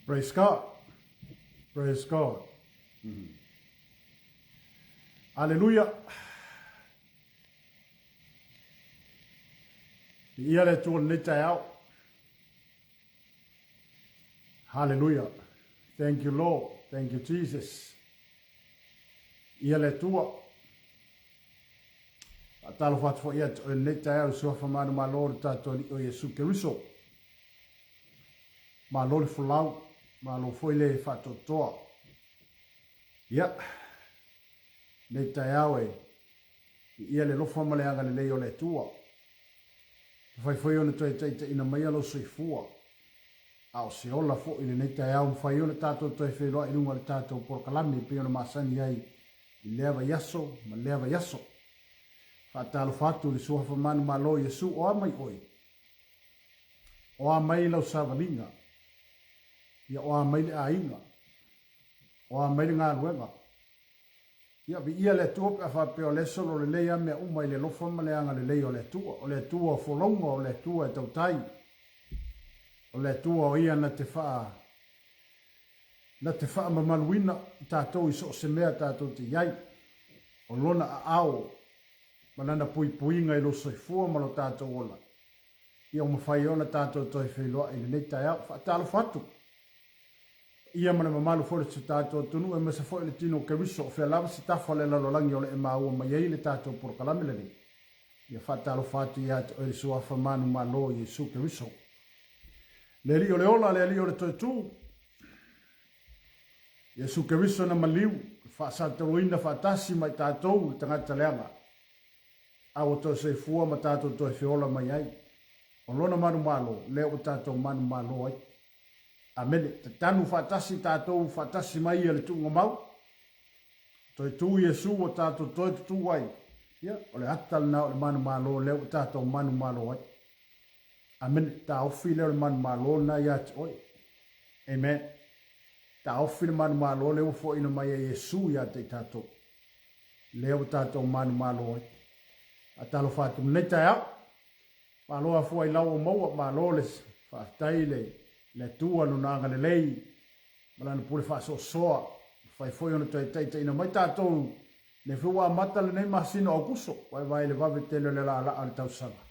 Praise God. Praise God. Hallelujah. Ia le tu le tai au. Hallelujah. Thank you, Lord. Thank you, Jesus. Ia le tua. Atalo fatu fo ia le tai au so fa manu ma Lord tato li o Yesu Keriso. Ma lo le fulau, ma lo foi le fatu toa. Ia. Le tai au e. Ia le lofa ma le anga le leo le tua. Fai foi ona toi ina mai alo soifua. Ao se ola fo ile nei tai au fai ona tato toi wheroa i runga le tato por kalami pe ona masani ai i lewa yaso, ma lewa yaso. Whatalo fatu le suha whamanu malo Yesu o amai oi. O amai lau savalinga. Ia o amai le ainga. O amai le ngā ruenga. Ia vi ia le tua pe fa pe o le solo le leia me umai le lofa ma le anga le leia o le tua folonga o le tua e tautai. O le tua o ia na te faa ma maluina tātou i so se mea tātou te iai. O lona a ao manana pui puinga i lo soifua ma lo tātou ola. Ia o mawhai ona tātou toi wheloa i le nei tai au. Whaatalo fatu. Ia mana mamalu fole se tātou tunu e masa fo le tino Keriso o whealawa si tafa le lalolangi o le e maua ma iei le tātou por kalamele ni. Ia whaatalo fatu ia te oe sua whamanu ma lo Yesu Keriso. Le li o le ola, le li o le toi tū. Yesu Keriso na maliu, whaasatau ina whaatasi mai tātou i tangata leanga. Awa toi se fua ma tātou toi whiola mai ai. O lona manu malo, leo o tātou manu malo ai. Amene, te tanu whaatasi tātou whaatasi mai le tūnga mau. Toi tū Yesu o tātou toi tū ai. Ia, o le atal na o le manu malo, leo o tātou manu malo ai. Amen. Ta ofi le man malo na ya oi. Amen. Ta ofi le man malo le fo ina mai Yesu ya te tato. Le o tato man malo oi. Atalo fatu neta ya. Malo a fo i lawo mo malo le fa taile le tua no nanga le lei. Malana pule fa so soa. Fai foi ona tai ina mai tato. Le fua mata le nei masino o kuso. Vai le va vetele le la al tausanga.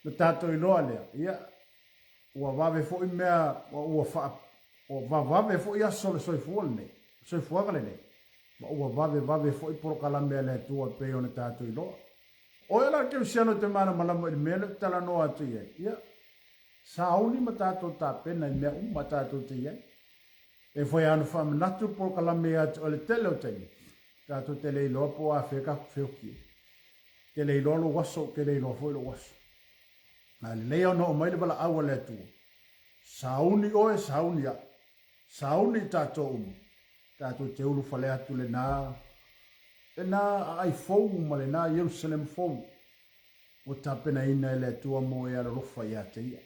Le tato i loa lea, ia, ua wawe fo i mea, ua wha, ua wawe fo i aso le soifuol nei, soifuaga le nei, ma ua wawe fo i porokalame le tua peo ne tato i loa. O e la keu siano te mana malama i mea le tala noa atu iai, ia, sauni ma tato ta pena i mea ma tato te iai, e foi anu whamanatu porokalame atu o le tele o teni, tato tele i loa po a wheka whioki, tele i loa lo waso, tele i loa fo i lo waso. Na leo no mai le bala awa le tu. Sauni oe sauni ya. Sauni tato umu. Tato te ulu fale atu le na. Le na ai fou ma le na Jerusalem fou. O tapena ina le tua mo e ala rofa ia te ia.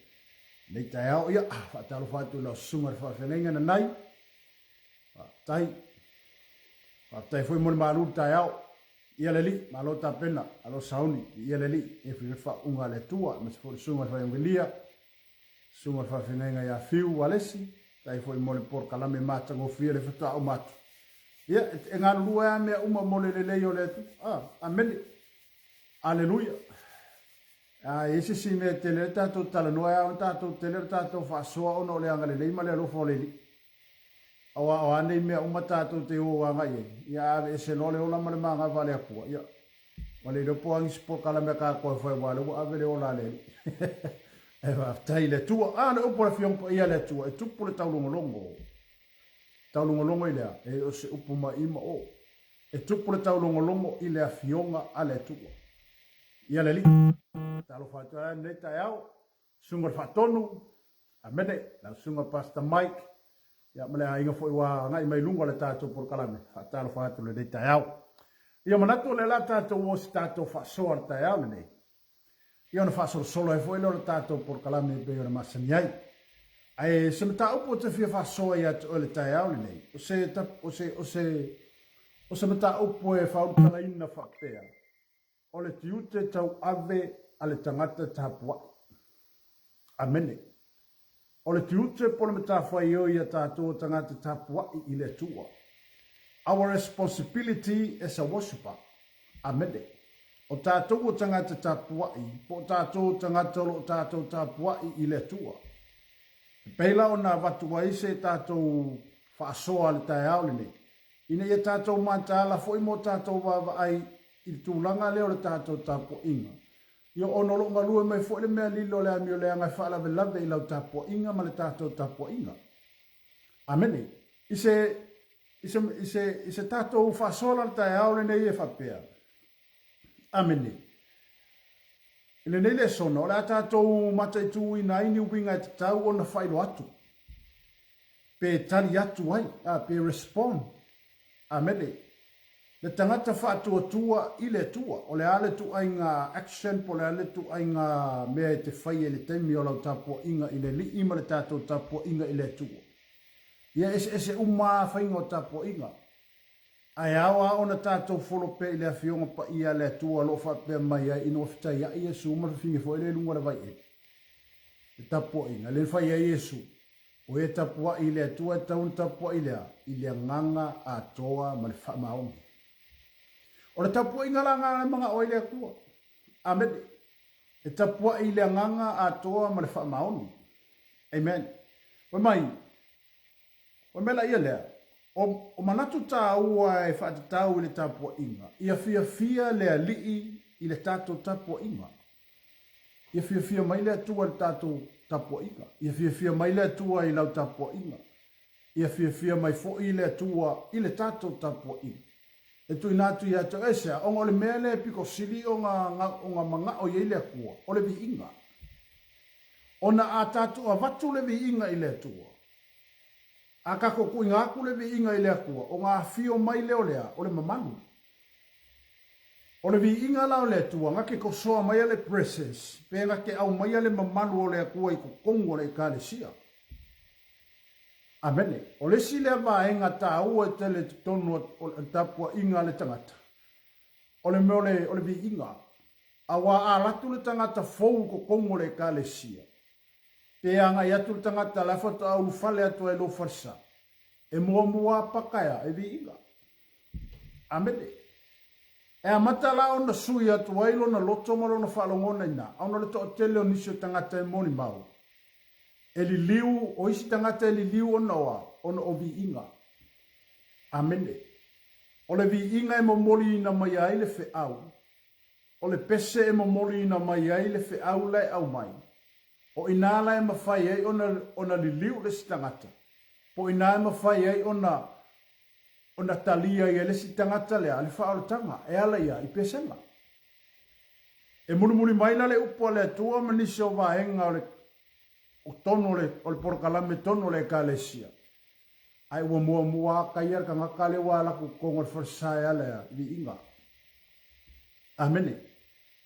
Nei tai au ia. Fatalo fatu la sunga le whawhenenga na nai. Tai foi mo le maru tai au. Ia le li, malo tapena, alo sauni, ia le li, e whiwha unga le tua, ma se fo sunga whai angelia, sunga whai whenenga ia whiu walesi, tai fo i mole por kalame mata ngo whia le whatua au matu. Ia, e ngā rua ea mea uma mole le leo le tu, amene, aleluia. Ese si mea tele tato tala noa ea, tato tele tato whasoa ono le anga le leima le alofo le li. Awa ane mea umatato te o anga ye. Ia ave ese lole o lama le manga vale apua. Ia. Wale le poa ngisi po kala mea kā koe whai wale. Ave le o la le. Ewa tai le tua. Ane upo le fiongpo ia le tua. E tupu le taulongolongo. Taulongolongo i lea. E o se upo ma ima o. E tupu le taulongolongo i lea fionga a le tua. Ia le li. Talo whatua ne tai au. Sunga whatonu. Amene. La sunga Pastor Mike. Ia male inga foi wa ngai mai lunga le tato por kalame fatalo fatu le dei au ia manato le la tato o stato fa sor tai nei ia no fa solo e foi le tato por kalame be o masaniai ai se meta upo te fa so ia le tai au nei o se meta upo e fa utala ina fa pea o le tiute tau ave ale tangata tapua amene O le tiute po le matawhai o ia tātou tangata tapuai I le tua. Our responsibility as a worshiper. Amene. O tātou o tangata tapuai, po tātou tangata lo tātou tapuai I le tua. Peila o nā watua ise tātou whaasoa le tai aulene. Ina ia tātou mātala fo I mo tātou wawa ai I tūlanga leo le tātou tapo inga. Ia ono lo ngalue mai fo le mea lilo le amio le angai whaalawe lave I lau tapo inga ma le tātou tapo inga. Amene. Ise tātou whaasoa le tai aulene I e whapea. Amene. Ine nei le sono, le tātou matai tū I nai ni winga te tau o na whailo atu. Pe tali atu ai, pe respond. Amene. Le tangata whātua I le tua, o le ale tu ai ngā action, po le ale tu ai ngā mea te whai e le teimi o lau tāpua inga I le li ima le tātou tāpua inga I le tua. Ia ese umā whainga o tāpua inga. Ai awa o na tātou wholope I le awhionga pa ia le tua lo whapea mai ai ino whitai a Iesu umara whingi fo ele lunga le vai e. Le tāpua inga, le whai a Iesu. O e tāpua I le tua e taun tāpua I le nganga a toa ma le whamaongi. O le tapua inga la ngā mga oile akua. Amene. E tapua I le nganga a toa ma le whamaoni. Amen. Wa mai. Wa mela ia lea. O manatu tā ua e whaatatau I le tapua inga. Ia fia lea lii I le tātou tapua inga. Ia fia mai lea tua le tātou tapua inga. Ia fia mai lea tua I lau tapua inga. Ia fia mai fo I lea tua I le tātou tapua inga. E tui nātu ia te esea, onga o le mea le piko sili o ngā manga o iei le kua, o le vi inga. O na a tātu a watu le vi inga I le tua. A kako kui ngāku le vi inga I le kua, o ngā fio mai leo lea, o le mamanu. O le vi inga lao le tua, ngake ko soa mai le presence, pe ngake au mai le mamanu o le kua I ko kongo le ka le sia. Amene. O le si lea vaenga tā ua te le tonu o le tapua inga le tangata. O le meo o le vi inga. A wā a latu le tangata fou ko kongo le ka le sia. Pe anga I atu le tangata la fata au fale atu e lo farsa. E mua pakaya e vi inga. Amene. E a matala o na sui atu wailo na loto maro na whalongona ina. Au na le to tele o nisio tangata e moni mau. Eli liu, o isi tangata eli liu o noa, ona o vi inga. Amene. O le vi inga e momoli ina mai ai le fe au. O le pese e momoli ina mai ai le fe au lai au mai. O inala e mawhai ai ona li liu le si tangata. Po ina e mawhai ai ona talia i le si tangata lea, le whaaro tanga, e ala ia, I pesenga. E muri mai la le upo le atua manisi o vaenga o le o tono o le porkalame tono le kalesia. Ai ua mua kaia ka ngakale wala ku kongo le forsai ala vi inga. Amene.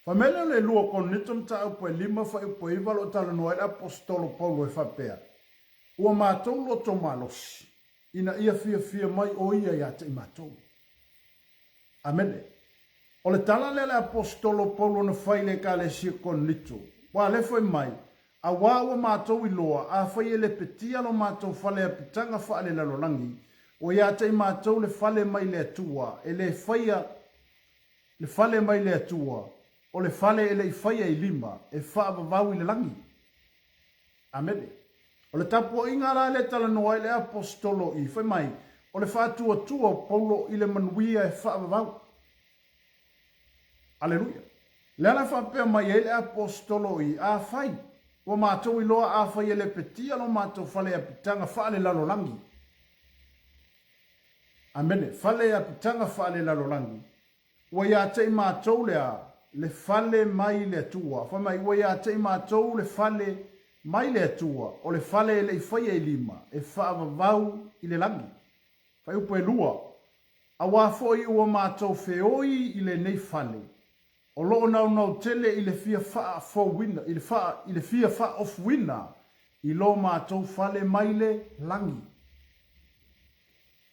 Famele le lua kon nitum ta upo e lima fa upo iwa lo tala noa e apostolo Paulo e whapea. Ua mātou lo to malosi. Ina ia fia mai o ia ia te mātou. Amene. O le tala le apostolo Paulo na whaile kalesia kon nitu. Wa le foi mai. A wawa mātou I loa, a whai le petia lo mātou whale a pitanga whaale lalolangi, o ia tei mātou le whale mai le atua, e le whaia le whale mai le atua, o le whale e le whaia I lima, e whaavavau I le langi. Amene. O le tapua inga la le tala noa I le apostolo I, whai mai, o le whaatua tua Paulo I le manuia e whaavavau. Aleluia. Le ala whapea mai e le apostolo I, a whai. Wa mātou I loa a whai ele petia lo mātou whale a pitanga whaale lalolangi. Amene, whale a pitanga whaale lalolangi. Wa ia tei mātou lea le whale mai le atua. Whamai, wa ia tei mātou le whale mai le atua. O le whale ele I whai e lima. E whaavavau I le langi. Whai upo e lua. A wafoi ua mātou feoi I le nei whale. O loo nau tele I le fia faa for winner, I le fia faa of winner, I lo mātou fale maile langi.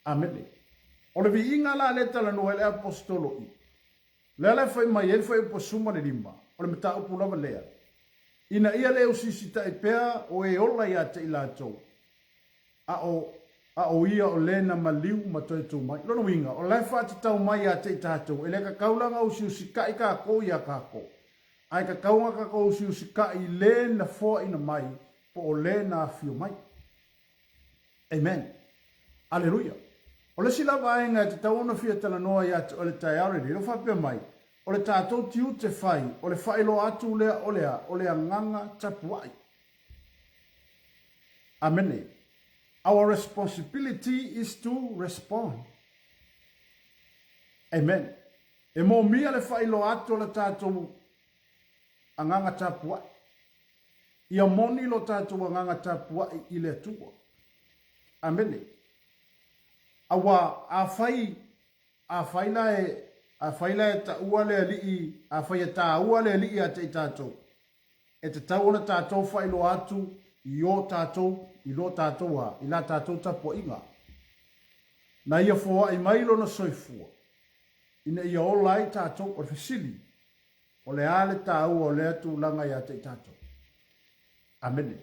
Amene. O le vi inga la le tala no ele apostolo I. Le ala fai mai ele fai upo suma le lima. O le mata upu lava lea. ina ia le usisi ta ipea o e ola ia te ilatou a o ia o lena maliu ma toi tu mai lono winga o lai fa te tau mai a te tatou ele ka kaulanga usi ka i ka ko ia ka ko ai ka kaunga ka ko usi ka i lena fo ina mai po o lena fiu mai amen aleluia o le sila vaenga te tau ona fia tala noa ia te o le tai aure lo fa pe mai o le tatou tiu te fai o le fai lo atu lea o lea nganga tapuai amen. Our responsibility is to respond. Amen. E mo mia le whailo ato le tātou anganga tāpua. Ia moni lo tātou anganga tāpua i le tua. Amen. Awa a whaila e ta ua le li a whaia ta ua le li a te tātou. E te tau ona tātou whailo atu i o tātou, i lo tātou a, i la tātou tapo inga. Na ia fōa i mailo na soifua. Ina ia o lai tātou o fesili. O le ale tāu o le atu langa ia te tātou. Amen.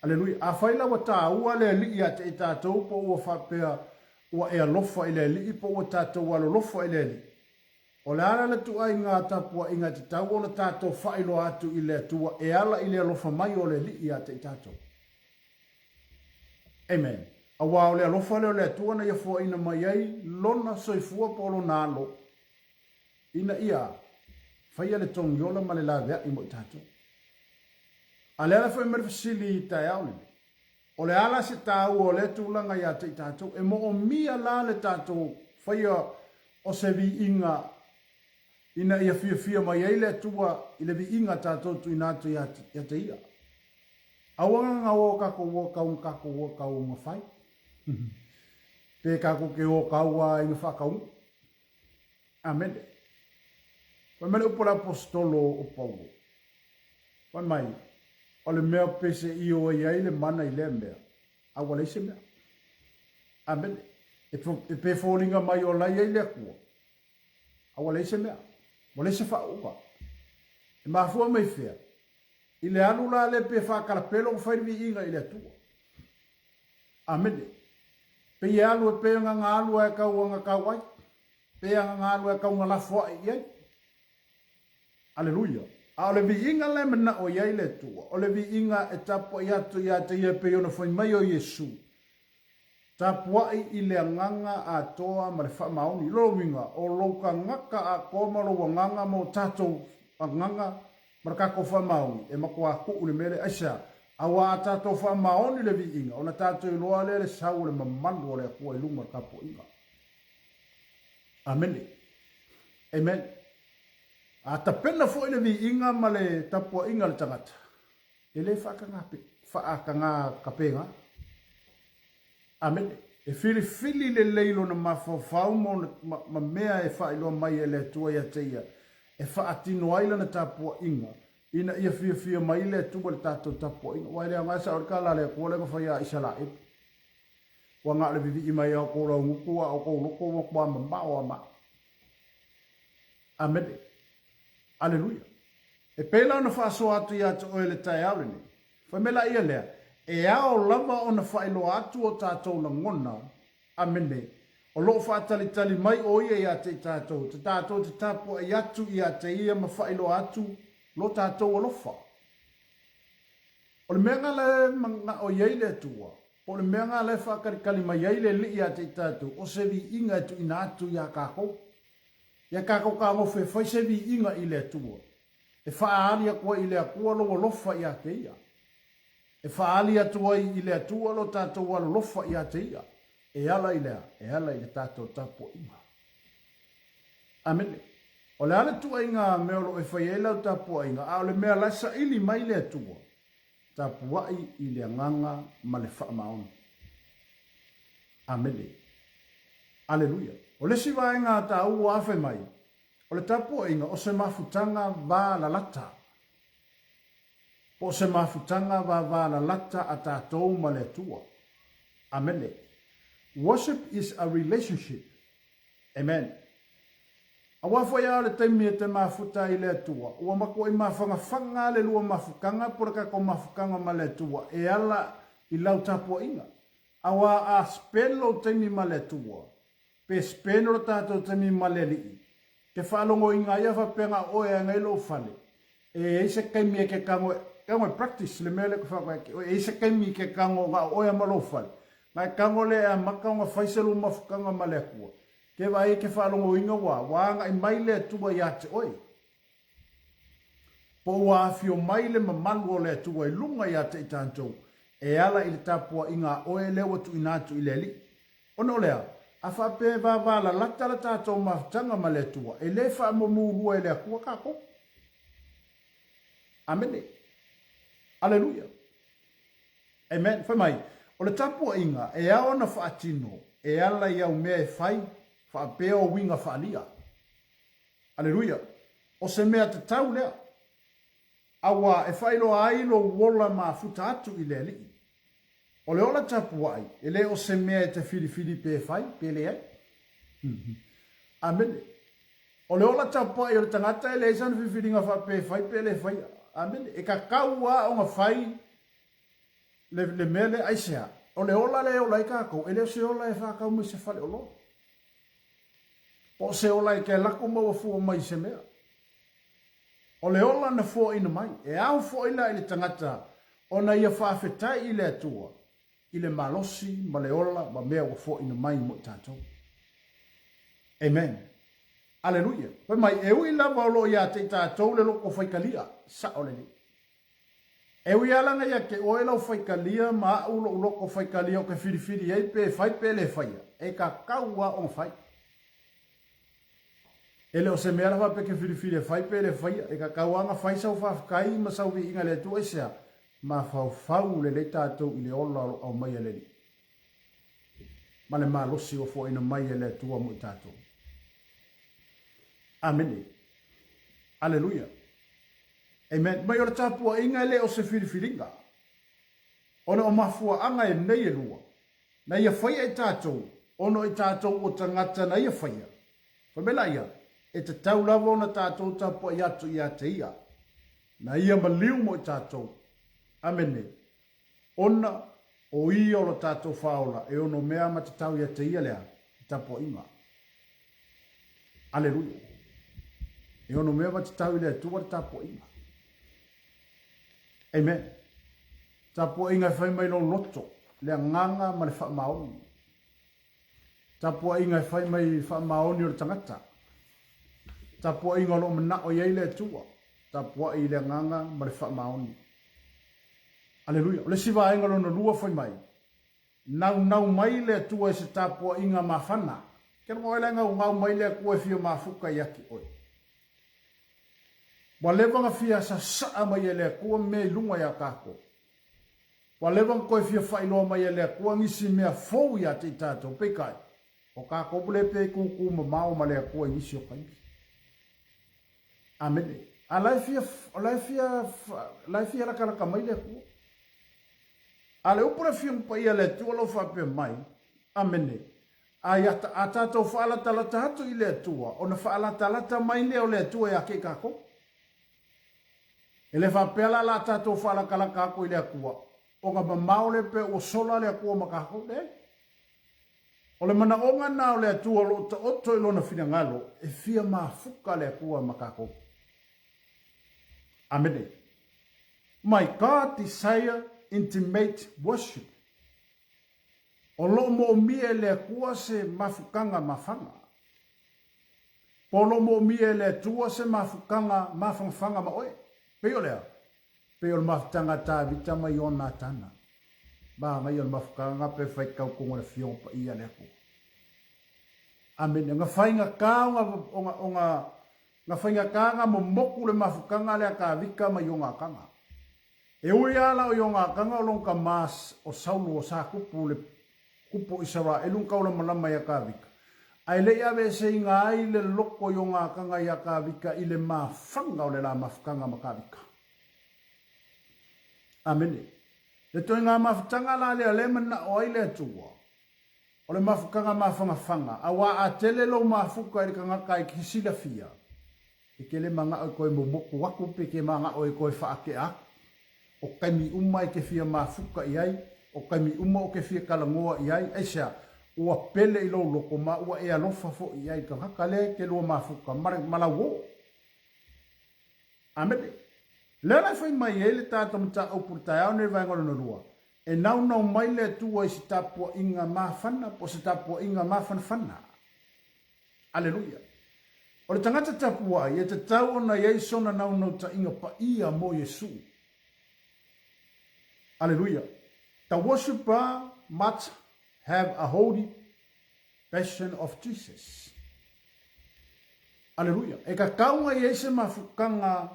Aleluia. A whaila wa tāu a le li ia te tātou po ua whapea ua e alofa i le li po ua tātou alo lofa i le li. O le ala le tu ai ngā tapua inga te tau o le tātou whailo atu i le atua e ala i le alofa mai o le li ia te tātou. Amen. A wā o le alofa le o le atua na ia fua ina mai ai lona soifua po lo nalo. Ina ia whaia le tongi ola ma le la vea i mo i tātou. A le ala whai marifasili i tai au nene. O le ala se tāu o le tūlanga ia te tātou e mo o mia la le tātou whaia o se vi inga ina ia fia mai ai le atua i le vi inga tātou tu inatu ia te ia. Awanga ngā o kako o kau ngā whai. Pe kako ke o kau a inga whakau. Amen. Wai mele upora apostolo o Paulo. Wai mai, o le mea pese i o ai le mana i le mea. Awa leise mea. Amen. E pe fōringa mai o lai ai le kua. Awa leise mea. Mo leise whaupa. E mafua mai whea. I le anu la le pe whakarapelo o whairiwi inga i le atua. Amen. Pe i alu e pe ngā alu e kau anga kawai. Pe ngā alu e kau ngā lafua i ai. Aleluia. A o le vi inga le mena o iai le tua. O le vi inga e tapo i atu i ate ia pe ona whai mai o Yesu. Tapuai i le nganga a toa ma le whamaoni. Lolo winga o louka ngaka a koma lo nganga mo tatou a nganga marakako whamaoni. E mako a ku ule mele aisa. Awa a tatou whamaoni le vi inga. Ona tatou i loa le sau le mamanu o le akua i lunga kapo inga. Amen. Amen. A tapena fo i le vi inga ma le tapua inga le tangata. E le whaakanga kapenga. Amen. E fili le leilo na mafafau ma mea e whailo mai e le tua ia te ia. E whaatino aila na tapua inga. Ina ia fia mai le tua le tatou tapua inga. Wai lea ngasa o kala le kua lenga whaia isa la e. Wa ngā le vivi mai au kōra ngukua au kōra loko wa kua mamao ama. Amen. Aleluia. E pēla na whaaso atu ia te oe le tai aurene. Whamela ia lea. E ao lava o na whailo atu o tātou na ngona. Amene. O loo whaatalitali mai o ia te tātou. Te tātou te tāpua i atu ia te ia ma whailo atu. Lo tātou o lofa. O le mea le manga o iei le tua. O le mea le whakarikali mai iei le li ia te tātou. O se vi inga tu ina atu ia kākou. Ia kākou ka ngofe whai se vi inga i le tua. E whaaria kua i le akua lo lofa ia ke ia. E whaali atua i le atua lo tātou alo lofa i ate ia. E ala i le tātou tapo inga. Amen. O le ale tua inga meolo e whai elau tapo inga. A o le mea lasa ili mai le atua. Tapo i le nganga ma le whaamaon. Amen. Aleluia. O le siwa inga ta ua afe mai. O le tapo inga o se mafutanga va la lata. Po se mafutanga va la lata a tātou ma le tua. Amen. Worship is a relationship. Amen. Awa foi ale taimi te mafuta i le tua. Ua mako i mawhanga le lua mafukanga pora ko mafukanga ma le tua. E ala i lau tapua inga. Awa a spelo taimi ma le tua. Pe speno lo tato taimi ma le li. Ke whalongo inga ia whapenga oe a ngai lo fale. E eise kaimi ke kango practice le mele ko whako e eise kaimi ke kango nga oe a malo fale. Ngai kango le a makanga whaiselu mafukanga ma le kua. Ke vai ke whalongo inga wanga i maile atua i ate oi. Po wa fio maile mamalu o le atua i lunga i ate i tantou. E ala i le tapua inga oe lewa tu inatu i le li. Ono lea, a whape wavala lata la tātou maftanga ma le atua. E le wha mamurua i le akua kako. Amene. Aleluia. Amen. Whai mai. O le tapua inga e aona whaatino. E ala i au mea e whai. Whaapea o winga whaalia. Aleluia. O se mea te tau lea. Awa e whailo ailo wola ma futa atu i lea lii. O le ola tapu ai. E le o se mea te whiri pe whai. Pe le ai. Amene. O le ola tapu ai o le tangata e le esan whiringa wha pe whai pe le whai. Amene. E ka kaua o nga whai. Le mele aisea. O le ola le ola i kako. E le se ola e whakau me se whale o lo. O se ola i ke lako maua fua mai se mea. O le ola na fua ina mai. E au fua ila i le tangata. O na ia whaafetai i le atua. I le malosi, ma le ola, ma mea wa fua ina mai mo i tātou. Amen. Aleluia. Poi mai, e ui lava o lo ia te tātou le loko whaikalia. Sa o le ni. E ui alanga ia ke oe lau whaikalia, ma ulo loko whaikalia o ke whiriwhiri ei pe whai pe le whaia. E ka kaua o whai. Ele o se mea rawa peke whiriwhiri e whai pere whaia. E ka kauanga whai sau whawhkai ma sau vi inga le tu esea. Ma whau le le tātou i le ola au mai e leni. Ma le maa losi o fo ina mai e le tua mo i tātou. Amene. Aleluia. Amen. Mai o le tāpua inga le o se whiriwhiringa. Ono o mafua anga e nei e lua. Na ia whaia i tātou. Ono i tātou o tangata na ia whaia. Whamela ia. E te tau lava ona tātou tapua i atu i ate ia. Na ia maliu mo i tātou. Amene. Ona o ia o lo tātou whaola. E ono mea ma te tau i ate ia lea. Tapua inga. Aleluia. E ono mea ma te tau i lea tua tapua inga. Amen. Tapua inga whai mai lo loto. Lea nganga ma le wha maoni. Tapua inga whai mai wha maoni o le tangata. Tapua inga lo mana o iei le tua. Tapua i le nganga ma le wha maoni. Aleluia. O le siwa inga lo na lua whai mai. Nau mai le tua e se tapua inga ma whana. Kena ngoi lenga o ngau mai le kua fia ma fuka yaki oi. Wa levanga fia sa saa mai e le kua me lunga ya kako. Wa levanga koe fia whailoa mai e le kua ngisi mea fau ya te tātou pekai. O kako pule pe kuku ma mao ma le kua ngisi o kai. Amene. A lai fia raka mai le kua. A le upura fia mpa ia le tua lo whape mai. Amene. A tātou whaalatalata hatu i le tua. O na whaalatalata mai leo le tua ya ke kako. Ele whapela la tātou whaalakalaka ako i le kua. O nga mamao le pe o sola le kua makako le. O le mana onga nao le tua lo ta oto i lona fina ngalo. E fia mafuka le kua makako. Amene. My God desire intimate worship. O lo mo mie le kua se mafukanga mafanga. Polo mo mie le tua se mafukanga mafangfanga ma oe. Peo lea. Peo le mafutanga tā vita mai o nā tana. Ba mai o le mafukanga pe whai kau kongo le fiong pa ia le kua. Amene. Nga whainga kao nga whainga kanga mo moku le mafukanga lea ka vika mai o ngā kanga. E ui ala o ngā kanga o longa mas o saulu o sa kupu le kupu isara e lunga ula malama ya ka vika. Ai le ave se inga ai le loko o ngā kanga ya ka vika i le mafanga o le la mafukanga ma ka vika. Amene. Le toi ngā mafutanga la le mana o ai le tua. o le mafukanga mafangafanga awa a tele lo mafuka i kangaka i kisila fia i ke le manga o koe momoku waku pe ke manga o koe whaake a o kaimi uma i ke fia mafuka i ai o kaimi uma o ke fia kalangoa i ai aisa ua pele i lo loko ma ua e alofa fo i ai kangaka le ke lua mafuka malawo amene lena fai mai ele tata mta o purta au ne vai ngolo lua e nau nau mai le tua i sitapo inga mafana po sitapo inga mafana aleluia o le tangata tapua i e te tau ona iei sona nau nau ta inga pa ia mo Yesu aleluia the worshiper must have a holy passion of Jesus aleluia e ka kaunga iei se mafukanga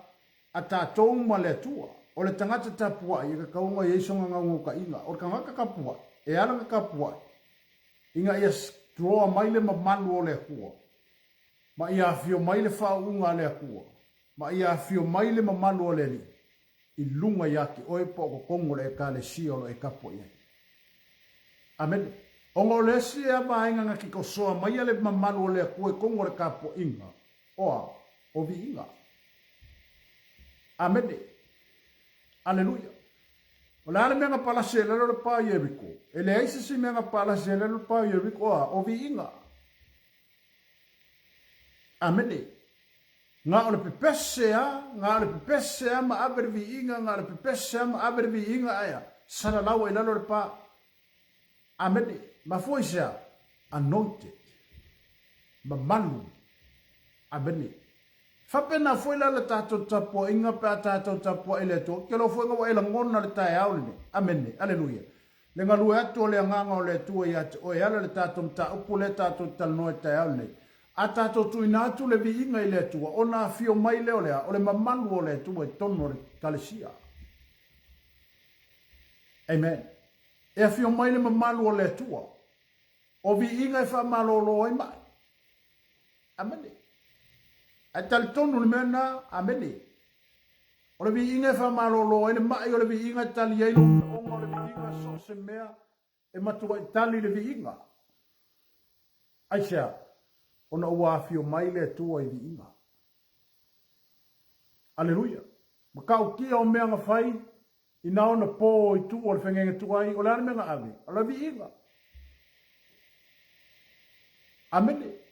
a tātou ma le tua. O le tangata tapua i ka kaunga i eisonga ngau ka inga. O le kangaka kapua, e alanga kapua. Inga ia stroa maile ma manu o le kua. Ma ia fio maile whaunga le kua. Ma ia fio maile ma manu o le li. I lunga yaki oe po ko kongo le ka le siolo e kapua ia. Amen. Ongo le si e maenga nga ki ko soa maile ma manu o le kua e kongo le kapua inga. Oa, o vi inga. Amen. Aleluia. O le ale menga pala se lalo le pa Yeriko. E le aise si menga pala se lalo le pa Yeriko o vi inga. Amen. Nga o le pepesea ma aber vi inga, nga o le pepesea ma aber vi inga aya. Sara lau e lalo le pa. Amen. Ma foi sea anointed. Ma malu. Amen. Fapena foi la tato tapo inga pa tato tapo ele to ke lo foi ngo ele ngona le tai au le amen aleluia le ngalu ato le nganga le tu ia o ala le tato mta upu le tato tal no tai au le a tato tu ina tu le vi inga ile tu ona fio mai le o le mamanu o le tu e tono le kalesia amen e fio mai le mamanu o le tu o vi inga fa malolo mai amen atal tonu le mena amene o le vi inga fa malolo ene mai o le vi inga tali ai o le vi inga so se mea e matua tali le vi inga aisha ona ua fio mai le tua i vi inga aleluia makau kia o mea ngafai ina ona po i tu o le whengenge tuai o le ane mea ave o le vi inga amene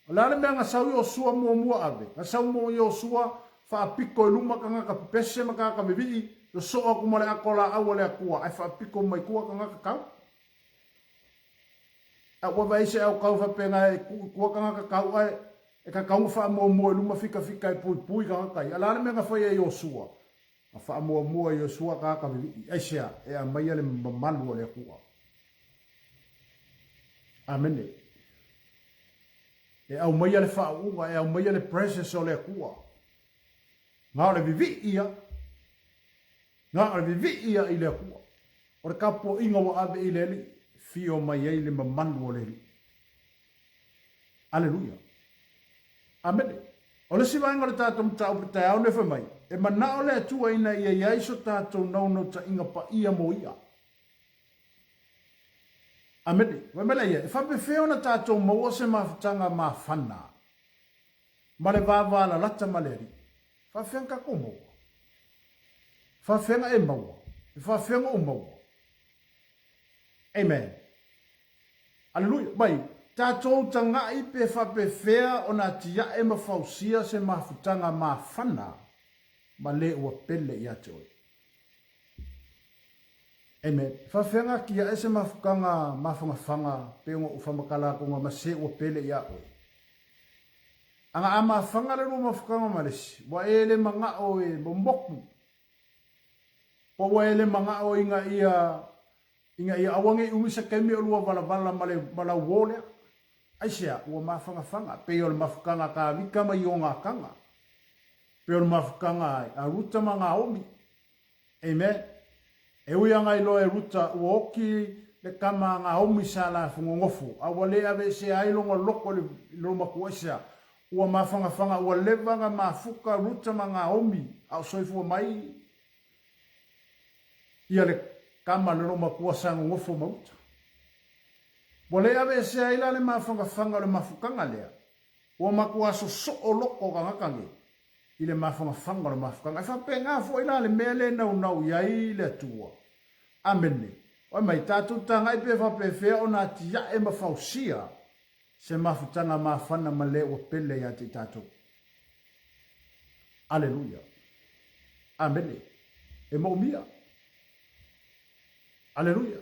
Lana mea ngasau yo sua mua ave. Ngasau mo yo sua fa piko luma kanga ka pese maka ka bibi yo so aku mole akola awale akua ai fa piko mai kua kanga ka kau. A wa vai se au kau fa pena kua kanga ka kau ai e ka kau fa mo luma fika e pui kanga kai. Lana mea ngafai yo sua. Fa mo yo sua ka bibi ai sia e a mai ale malu ole akua. Amen. E au mai ale whaunga, e au mai ale presence o le kua. Ngā ole vivi ia i le kua. O le kapo inga wa ave i le li, fio mai ei le mamanu o le li. Aleluia. Amen. O le siwa inga le tātou mtau pita au nefa mai. E mana o le atua ina ia iaiso tātou nauno ta inga pa ia mo ia. Amene, wemela ia, e whape feo na tātou maua se mawhatanga ma whana. Ma le vāwala lata maleri. Whawhenga ko maua. Whawhenga e maua. E whawhenga o maua. Amen. Aleluia. Mai, tātou tanga i pe whape fea o nā tia e mawhausia se mawhatanga ma whana. Ma le ua pele i atoi. Amen. Whawhenga kia ese mafukanga mafangafanga peonga ufamakala konga mase o pele ia oi. Anga ama whanga lero mafukanga malesi. Wa ele manga o e bomboku. Po wa ele manga o inga ia awange umisa kemi o lua vala mala wole. Aisia ua mafangafanga. Peo le mafukanga ka wika mai o ngā kanga. Peo le mafukanga a ruta manga omi. Amen. E ui anga ilo e ruta uoki le kama ngā omi sa la fungongofu. A wale ave se ailonga loko le loma kuasia. Ua mafangafanga ua levanga mafuka ruta ma ngā omi. Au soifua mai. Ia le kama le loma kuasa ngongofu mauta. Bole ave se aila le mafanga le mafukanga lea. Ua makua so o loko kangakangi. I le mafanga le mafukanga. Fa penga fo ila le mele nau iai le tua. Amene. Oi mai tatu tanga i pe fa pe fea ona tia e mafausia. Se mafutanga mafana male ua pele ya te tatu. Aleluia. Amene. E maumia. Aleluia.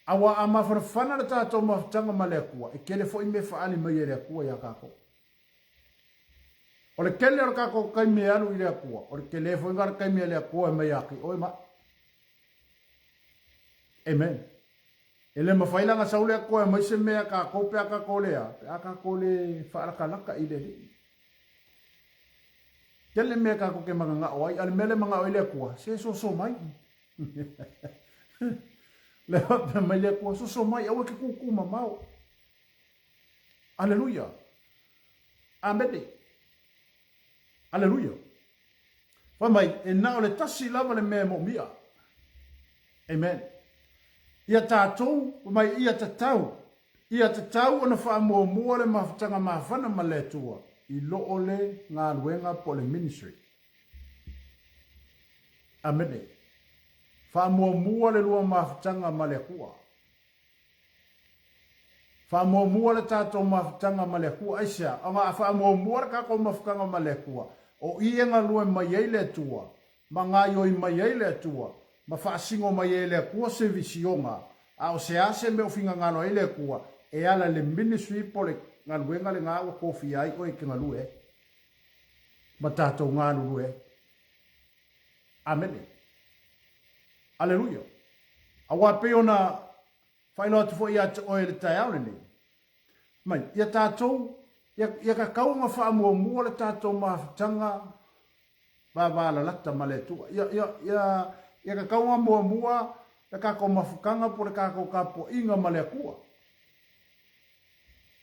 Awa a mawhanawhana na tātou mawhatanga ma lea kua. E kele fo i me whaali mai e lea kua ia kako. O le kele o kako kai me anu i lea kua. O le kele fo i ngara kai me lea kua e mai aki. Oi ma. Amen. E le mawhailanga sau lea kua e mai se mea kako pe a kako lea. Pe a kako le whaarakalaka i le li. Kele mea kako ke mga nga oai. Ale mele mga oi lea kua. Se so mai. Le hapa mai le kua so mai au ke kuku mamau. Aleluia. Amen. Aleluia. Fa mai e na le tasi lava le me mo mia. Amen. Ia tātou, mai ia tatau. Ia tatau ona wha mua le mawhatanga mawhana ma le tua. I loo le ngā luenga po le ministry. Amen. Fa mua le lua mawhatanga ma le kua. Fa mua le tātou mawhatanga ma le kua. Aisia, anga fa mua le kako mawhatanga ma le kua. O ienga lua mai ei le tua. Ma ngā ioi mai ei le tua. Ma whaasingo mai ei le kua se visionga. A o se ase me o finga ngano ei le kua. E ala le ministry po le ngaluenga le ngā ua kofi ai o e ke ngalue. Ma tātou ngā lue. Amen. Aleluia. Awa pe ona whailo atu fo ia te oe le tai au ni. Mai, ia tātou, ia ka kaunga wha mua le tātou mawhatanga wala lata ma le tua. Ia ka kaunga mua le kako mawhukanga po le kako kapo inga ma le kua.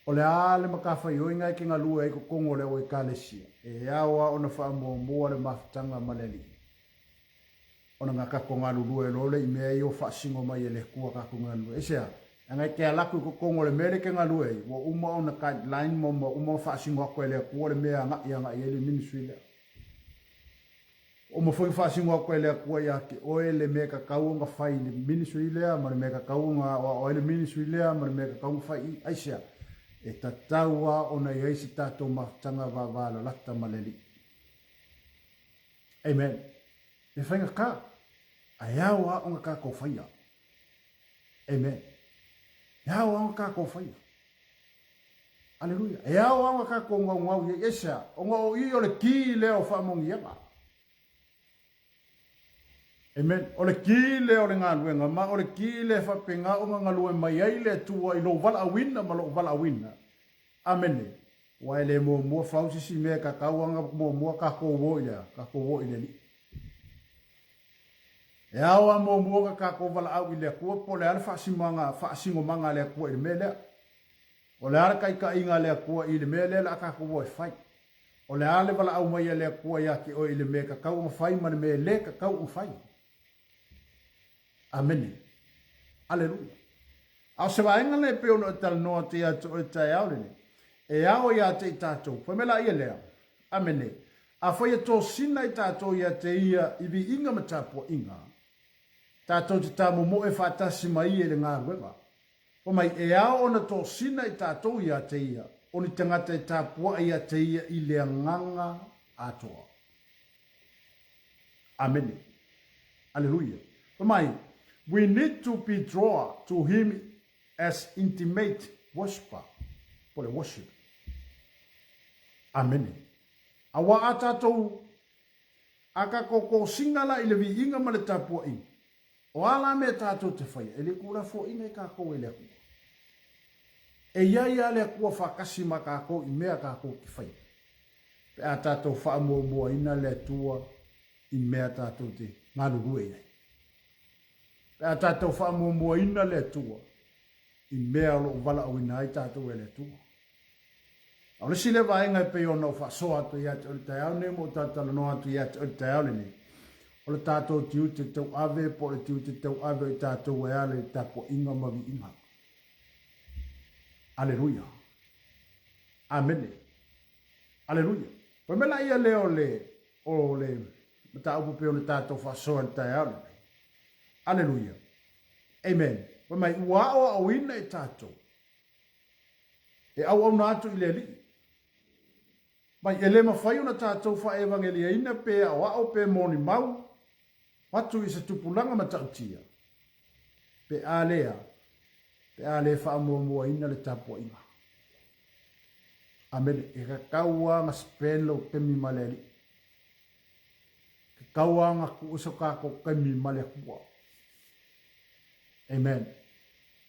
O le ale makawhai o inga ki ngā lua e ko kongo le o i kālesia. E awa ona wha mua le mawhatanga ma le li. Ona ngā kako ngā lulu e lole i mea i o whaasingo mai e le kua kako ngā lulu. Esea, ngai ke alaku ko kongo le mere ke ngā lulu e, wa uma o na guideline mo ma uma whaasingo ako e le kua le mea nga i ele ministry le. O ma whai whaasingo ako e le kua i ake oe le mea ka kau nga whai le ministry lea, ma le mea ka kau nga oe le ministry lea, ma le mea ka kau nga whai i. Aisea, e tataua o na i eisi tātou mahtanga wala lata maleli. Amen. E whainga ka. Ai aua o ngā kako whaia. Amen. E aua o ngā kako whaia. Aleluia. E aua o ngā kako ngau i esa. O ngā o i o le ki leo whaamongi anga. Amen. O le ki leo le ngā luenga. Ma o le ki le whapenga o ngā lue mai ai le tua i lo wala awina ma lo wala awina. Amen. Wai le mua fausisi mea kakauanga mua kako woia. Kako woia li. E awa mua kako wala au i le kua po le ala whaasingo manga le kua i le mele. O le ala kai inga le kua i le mele la kako woi whai. O le ala wala au mai le kua ia ki o i le mea kakau ma whai ma le mea le kakau ma whai. Amen. Aleluia. Au se waenga le peono o tal noa te atu o tai au le. E ao ia te i tātou. Whamela ia lea. Amen. A whai tō sina i tātou ia te ia i vi inga matapua inga. Tātou te tāmu mo e whātasi mai e le ngā ruenga. O mai e ao ona tō sina i tātou ia te ia. O ni tangata i tāpua ia te ia i le nganga atoa. Amen. Alleluia. O mai, we need to be drawn to him as intimate worshiper. For the worship. Amen. Awa a tātou aka koko singala i le vi inga ma le tāpua inga. O ala me tātou te whaia, e le kura fo ina i kākou e le kua. E ia le kua whakasi ma kākou i mea kākou ki whaia. Pe a tātou whaamua ina le tua i mea tātou te ngārurue iai. Pe a tātou whaamua ina le tua i mea lo wala au ina i tātou e le tua. Au le sile vaenga e peo no whasoa atu i atu o le tai au ne mo tātala no atu i atu o le tai au le ne. O le tātou tiu te tau ave, po le tiu te tau ave i tātou e ale i tāpo inga mavi inga. Aleluia. Amen. Aleluia. Pa mela ia leo o le mata upu pe o le tatou whasoa le tai aole. Aleluia. Amen. Pa mai ua o au ina e tatou. E au au nātu i le li. Mai ele mawhai una tatou wha evangelia ina pe au au pe moni mau. Watu i se tupulanga matautia. Pe alea. Pe alea wha mua ina le tapo ina. Amen. E ka kaua nga spelo pe mi maleli. Ka kaua nga kuuso kako ke mi male kua. Amen.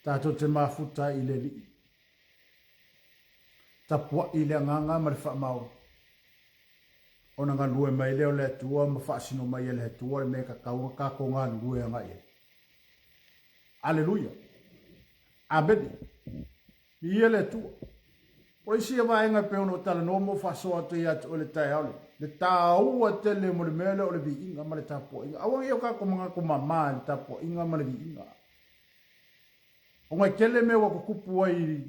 Tato te mafuta i le li. Tapua i le nganga ma le wha mau. Ona nga lue mai leo le tua ma wha sino mai le tua le me ka kaua kako ngā lue nga e. Aleluia. Amen. Ia le tua. O isi e vaenga pe ono tala no mo whasoa tu i atu o le tai aole. Le tāua te le mo le mele o le vi inga ma le tapo inga. Awa i o kako mga kumama le tapo inga ma le vi inga. O ngai kele me wako kupua i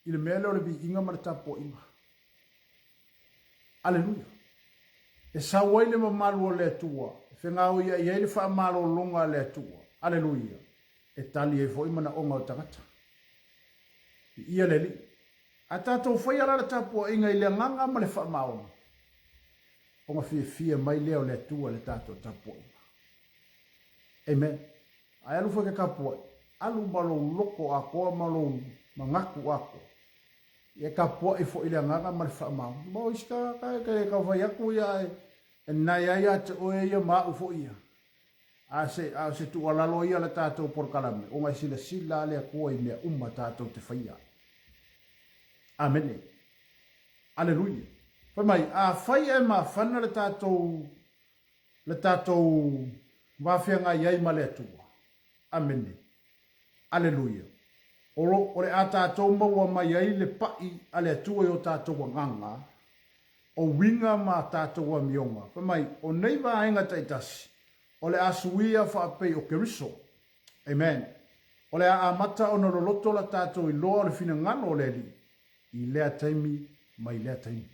le mele o le vi inga ma le tapo inga. Aleluia. E sawa i le mamalu o le tua. E whengau ia i ele wha amalo longa le tua. Aleluia. E tali e fo imana onga o tangata. Ia le li. A tātou whai ala tapua inga i le nganga ma le wha maona. O ngā fia mai leo le tua le tātou tapua inga. Amen. Ai alu whake kapua. Alu malo loko a koa malo mangaku ako. E kapua i fo i le nganga ma le wha maona. Mo iska ka whai aku ia e nai ai ate oe ia maa ufo ia. A se tu alalo ia le tātou porkalame. O ngai sila le koa i mea umma tātou te whaia. Amen. Aleluia. Fa mai a fai e ma fana le tatou wafenga iai ma le atua. Amen. Aleluia. O le a tatou maua mai ai le pai a le atua i o tatou nganga. O winga ma tatou a mionga. Fa mai o nei vaenga taitasi. O le asuia fa apei o keriso. Amen. O le a amata o no loto la tatou i loa le fina ngano o le li. I lea taimi, mai lea taimi.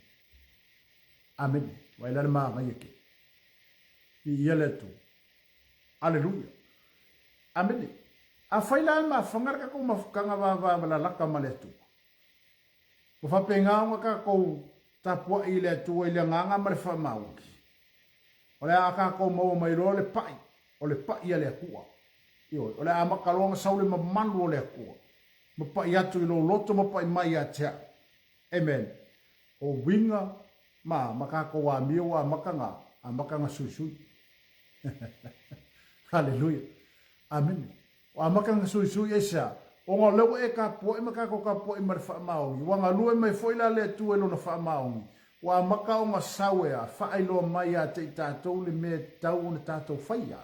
Amen. Vai lea maa ngai eke. I ia lea tu. Aleluia. Amen. A whaila e maa whangar kako mawhukanga wa la laka ma lea tu. Ko whapenga onga kako tapua i lea tu i lea nganga ma le whamauki. O lea a kako maua mai roa le pai. O le pai a lea kua. O lea a makaronga saule ma manu o lea kua. Mapai atu i lo loto mapai mai a tea. Amen. O winga makako wa mio wa makanga susui. Hallelujah. Amen. O makanga susui esa. O ngā leo e ka po e makako ka po e mar wha maongi. Wa ngā lue mai foila le tu e lo na wha maongi. Wa maka o ngā sawe a wha ilo mai a te tātou le me tau na tātou whaia.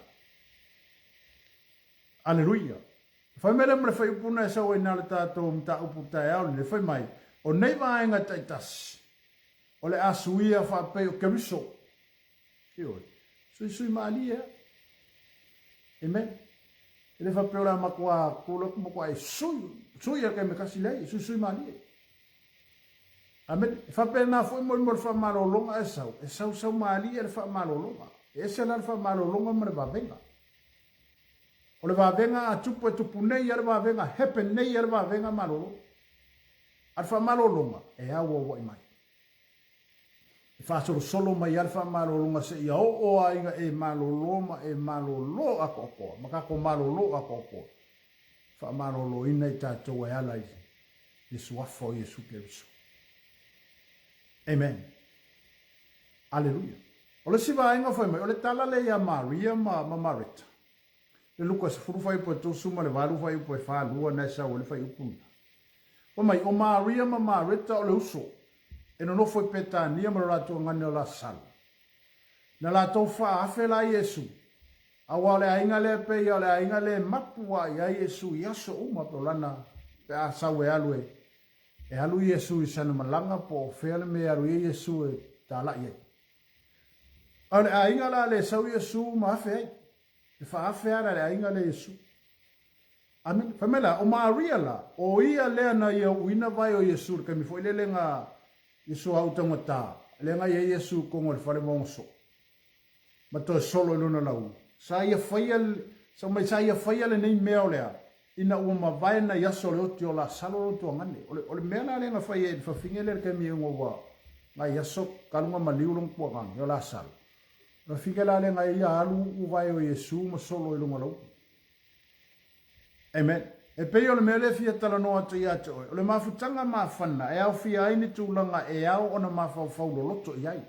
Hallelujah. Whai mele mre whai upuna e sawe nā le tātou mta upu tai au le whai mai. O nei vaenga taitasi. O le asuia whapei o keriso. Ioi. Sui maali ea. Amen. E le whapeo la makua kūloku makua e sui. Sui a kai me kasi lei. Sui maali ea. Amen. E whapea nā fwoi mori mori whamalo longa e sau. E sau maali e le whamalo longa. E se la le whamalo longa ma le wavenga. O le wavenga a tupu e tupu nei a le wavenga. Hepe nei a le wavenga malolo. Alfa malolonga e awa wa mai. E fa solo mai alfa malolonga se ia o ainga e maloloma e malolo akoko. Makako malolo akoko. Fa malolo ina i tātou e ala i. Yesu afo Yesu Keriso. Amen. Aleluia. O le siva ainga foi mai. O le tala le ia Maria ma Marita. Le luka se furu fai po tu suma le valu fai po e fa lua na sa o le fai upuna. O mai o Maria ma Marita o le uso. E no foi petania ma rato ngane o la sal. Na la to fa afe la Yesu. Awa le ainga le pe ia le ainga le mapua ia Yesu yaso uma po lana pe a sawe alue. E alu Yesu i sana malanga po fele me alu Yesu e tala ia. Ale ainga la le sau Yesu ma afe. E fa afe ala le ainga le Yesu. Amen. Famela o Maria la o ia le na ia uina vai o Yesu ka mi foi le nga Yesu au tangata le nga ia Yesu ko ngol fale monso. Ma to solo no na lau. Sa ia faia sa mai sa ia faia le nei mea le ina o ma vai na yaso le o la salo to ngane. Ole mea le nga faia fa fingele ka mi ngo wa. Nga yaso kalunga maliulong po kang yo la sal. Na fingela le nga ia alu u vai o Yesu ma solo lo ngalo. Amen. E pe o le mele fia tala no atu ia te oi. O le mafutanga mafana e au fia aini tūlanga e au ona mafau lo loto iai.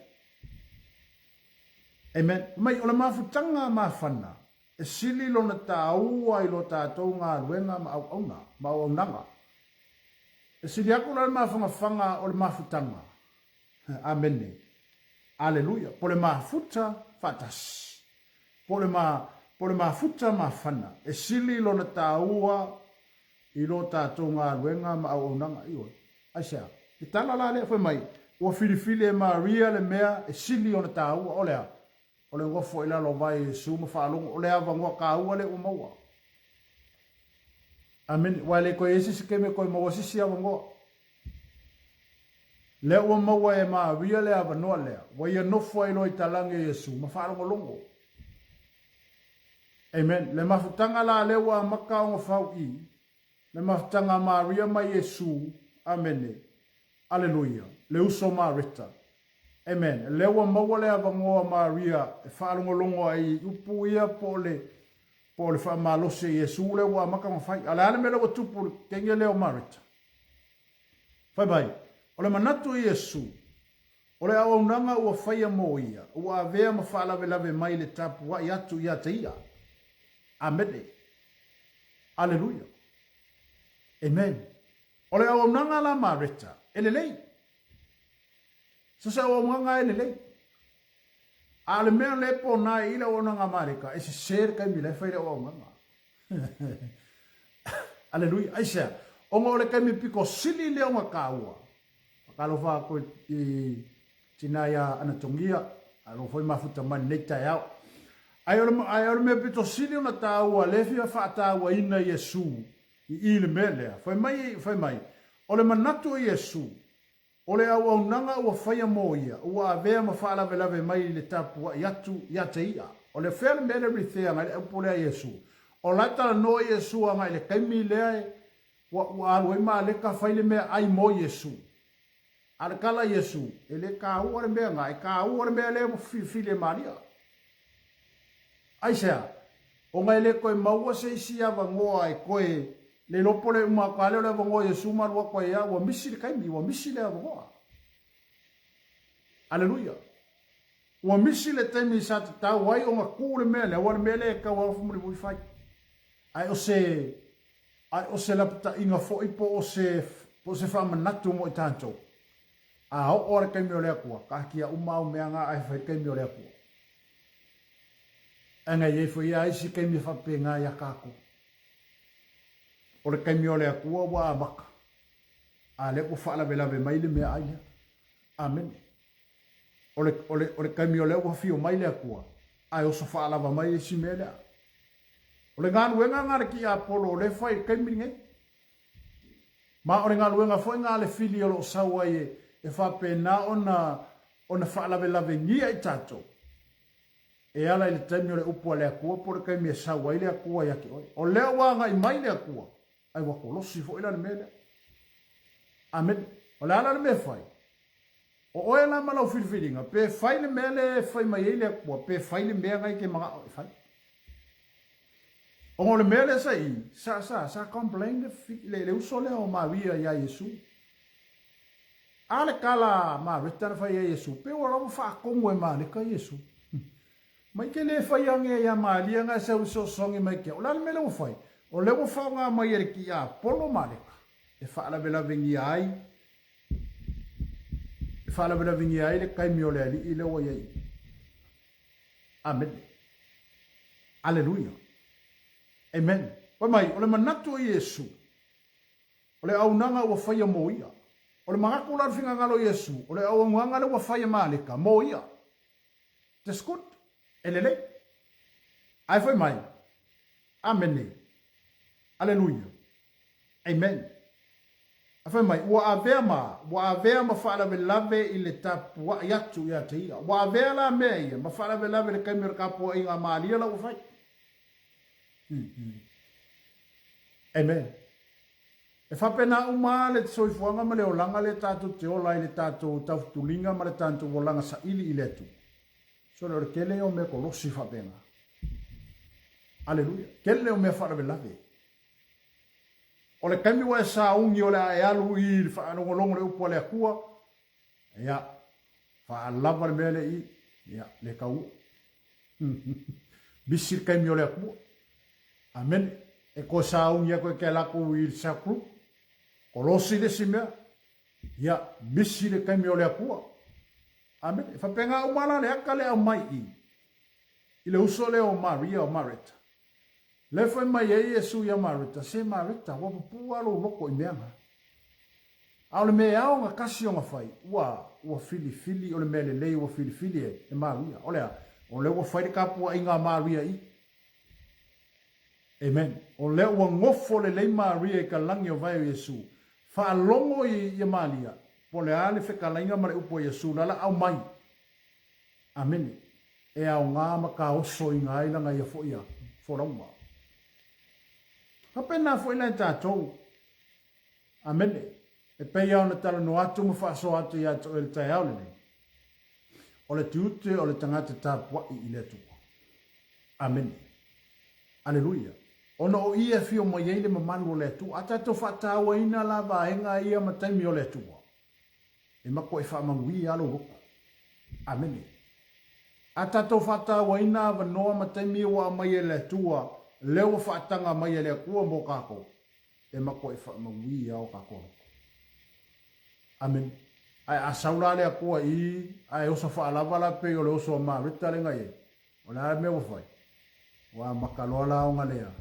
Amen. Mai o le mafutanga mafana e sili lo na tāua i lo tātou ngā luenga ma au auna, ma au aunanga. E sili aku la le mafanga o le mafutanga. Amen. Aleluia. Po le mafuta fatas. Po le mafuta mafana e sili lo na tāua i lo tātou ngā luenga ma au aunanga ioi. Aisea, i tala la lea fai mai, ua filifili e Maria le mea e sili o na tāua o lea. O le ngofo ila lo vai Yesu ma whaalongo, o lea vangoa kāua le umaua. Amen, wai le koe esi se keme koe maua sisi a vangoa. Le ua maua e Maria lea vanoa lea, wai anofo ilo i talange Yesu ma whaalongo longo. Amen. Le mafutanga la lewa maka o fau i. Le mafutanga Maria ma Yesu. Amen. Aleluia. Le uso marita. Amen. Lewa mawa le avangoa Maria. E whaalungo longo ai upu ia po le wha malose Yesu lewa maka o fai. Ale ale me lewa tupu kenge leo marita. Fai bai. O le manatu Yesu. O le awaunanga ua whaia mo ia. Ua avea ma whaalawe lave mai le tapu wa iatu ia te ia. Amen. Aleluia. Amen. Ole au nanga la marita. Elelei. So sa au nanga elelei. Ale mea le po na ila o nanga marika. Ese ser kai mi le faile au nanga. Aleluia. Aisha. Onga ole kai mi piko sili le onga kaua. Kalo fa ko i tinaya anatongia. Alo foi mafuta man neita yao. Ai ora me pito sili na tāua lefia fa tāua ina Yesu i ile melea. Fai mai. O le manatu Yesu. O le au nanga ua whaia mo ia. Ua avea ma whaalawe lawe mai le tapua iatu iate ia. O le whele mele rithea ngai le upolea Yesu. O laitala no Yesu a ngai le kaimi lea e. Ua alu ima le ka whaile mea ai mo Yesu. Ale kala Yesu. E le ka ua mea ngai. Ka ua mea le mo file Maria. Aisea, o ngai le koe maua se isi awa ngoa e koe le lopole umakale o le awa ngoa Yesu marua koe ia, ua misi le kaimi, ua misi le awa ngoa. Aleluia. Ua misi le taimi sa te tau wai o ngā kūre mele, ua le mele e kau afu muli mui fai. Ai o se lapita inga fo ipo o se whamanatu mo i tātou. A ho ore kaimi o lea kua, ka kia umau mea ngā ai whai kaimi o lea kua. Anga ye fo ia isi kaimi whapenga ia kako. O le kaimi o le akua wa amaka. A le o whaalawe lawe maile mea aia. Amen. O le kaimi o le o hawhio maile akua. Ai oso whaalawa mai isi mea lea. O le ngānu wenga ngare ki a polo o le whai kaimi ngai. Ma o le ngānu wenga fo ngā le fili o lo sawa e whapena ona whaalawe lawe ngia i tātou. E ala ile taimi o le upua le akua po le kaimi e sawa ile akua ia ki oi. O lea wanga i mai le akua. Ai wako losi fo ila le mele. Amen. O le ala le me fai. O oe la malau filfilinga. Pe fai le mele fai mai ile akua. Pe fai le mea ngai ke mga oi fai. O le mele sa i. Sa complain le uso le o Maria ia Yesu. Ale kala ma retana fai ia Yesu. Pe ora o fa kongo e ma le ka Yesu. Mai ke le fai ange ia malia nga sa uso songi mai ke. O la mele o fai. O le o fai nga mai ere ki a polo maleka. E fa ala vela vingi ai. E fa ala vela vingi ai le kai miole ali i le o iei. Amen. Aleluia. Amen. Wa mai, o le manatu o Yesu. O le au nanga o fai a mo ia. O le mangako la finga ngalo Yesu. O le au nganga le o fai a maleka. Mo ia. That's good. Elele. Ai foi mai. Amene. Aleluia. Amen. Afa mai ua avea ma fala lave i le tapua yatu ya te ia. Ua avea la mea ia ma fala lave le kaimi o kapua inga maalia la ufai. Amen. E whapena uma le soifuanga ma le olanga le tātou te ola i le tātou tautulinga ma le tātou olanga sa ili i letu. So le kele o me kolosi whapena. Aleluia. Kele o me whara lave. O le kaimi wa sa ungi o le e alu i le whaanongolongo le upo le akua. Ia. Whaalava le mele i. Ia. Le kau. Bisi le kaimi o le akua. Amen. E ko sa ungi a koe ke laku i le sakru. Kolosi le si mea. Ia. Bisi le kaimi o le akua. Amen. E whapenga umala le aka le au mai i. I le uso le o Maria o Marita. Le foi mai e Yesu ya Marita, se Marita, wa pua lo loko i meanga. Au le mea o nga kasi o nga fai, ua fili, o le mea le lei ua fili e Maria. O le ua fai de kapua inga Maria i. Amen. O le ua ngofo le lei Maria i ka langi o vai o Yesu. Fa longo i Maria, po le ale fe ka lainga mare upo Yesu, lala au mai. Amen. E au ngā maka oso i ngā ilanga i a fo ia, fo rauma. Hapena foi lai tātou. Amene. E pei au na tala no atu ma whaaso atu i atu el tai au lene. O le tiute o le tangata tāpua i le tua. Amene. Aleluia. Ona o ia fio mo yeile ma manu o le tua. A tātou whaataua ina la vaenga ia ma taimi o le tua. E mako e whaamangui alo roko. Amene. A tātou whaataua ina va noa ma taimi o a mai e le tua. Leo whaatanga mai ele kua mo kako. E mako e whaamangui au kako. Amen. Ai a saula lea kua i. Ai osa whaalawa la pe o le oso ma rita le ngai e. O le ai mea wafai. Wa makaloa la o ngalea.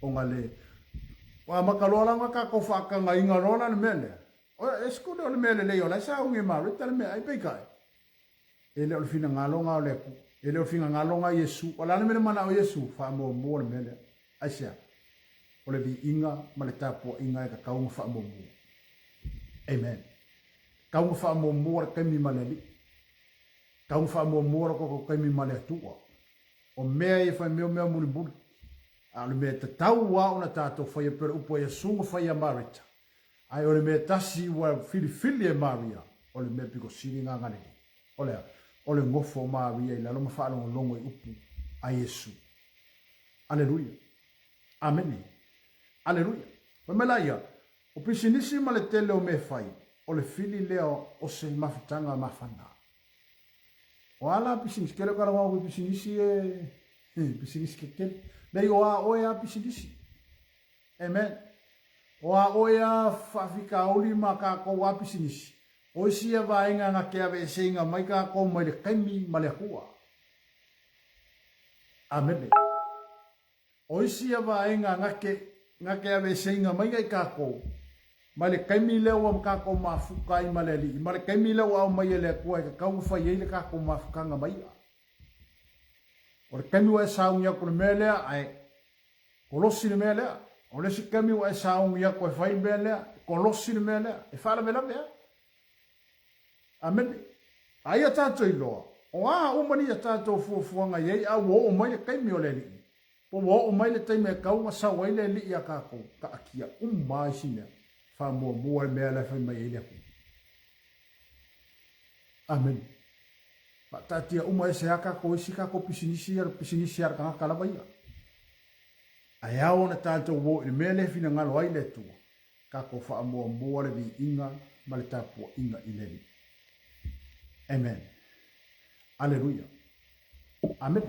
O ngale. Wa makaloa la nga kako whaakanga inga rola le mele. O e skude o le mele leo. Lai sa unge ma rita le mea. Ai peikai. E leo le fina ngalonga o le ku. E leo finga ngalonga Yesu. O lana mene mana o Yesu. Wha mo le mele. Aisia. O le vi inga. Ma le tapua inga e ka kaunga wha mo. Amen. Kaunga wha mo le kaimi maleli. Kaunga wha mo le koko kaimi male atua. O mea e whai mea muli muli. A le mea te tau wa o na tātou whai e pere upo Yesu nga whai a marita. Ai o le mea tasi wa fili e Maria. O le mea piko siri ngā ngane. O lea. O le ngofo Maria i lalo mawhaano longo i upu a Yesu. Aleluia. Amen. Aleluia. Pamela ia, o pisinisi ma le tele o me fai, o le fili leo o se mafutanga mafana. O ala pisinisi, kere kara wau pisinisi pisinisi kekele. Nei o a oe a pisinisi. Amen. O a oe a whawhika oli ma ka kou a pisinisi. O sia vaenga nga ke ave seinga mai ka ko mai le kaimi ma le hua. Amen. O sia vaenga nga ke ave seinga mai ka ko mai le kaimi le o ka ko mafuka i ma le li. Ma le kaimi le o mai le ko ka ka fa ye le ka ko mafuka nga mai. O le kaimi wa saunga ko mele ai kolosi le mele. O le si kaimi wa saunga ko fa i mele kolosi le mele. E fa la mele. Amen. Ai a tātou i loa. O a umani a tātou fuafuanga iei a wo o mai le kaimi o le li. Po wo o mai le taime kaunga sa wai le li a kako ka akia mai sine. Wha mua le mea le whai mai e leku. Amen. Pa tātia uma e se haka ko isi kako pisinisi ar kanga kalawa ia. Ai ao na tātou wo i mea le fina ngalo ai le tua. Kako wha mua le vi inga ma le tāpua inga i le li. Amen. Aleluia. Amen.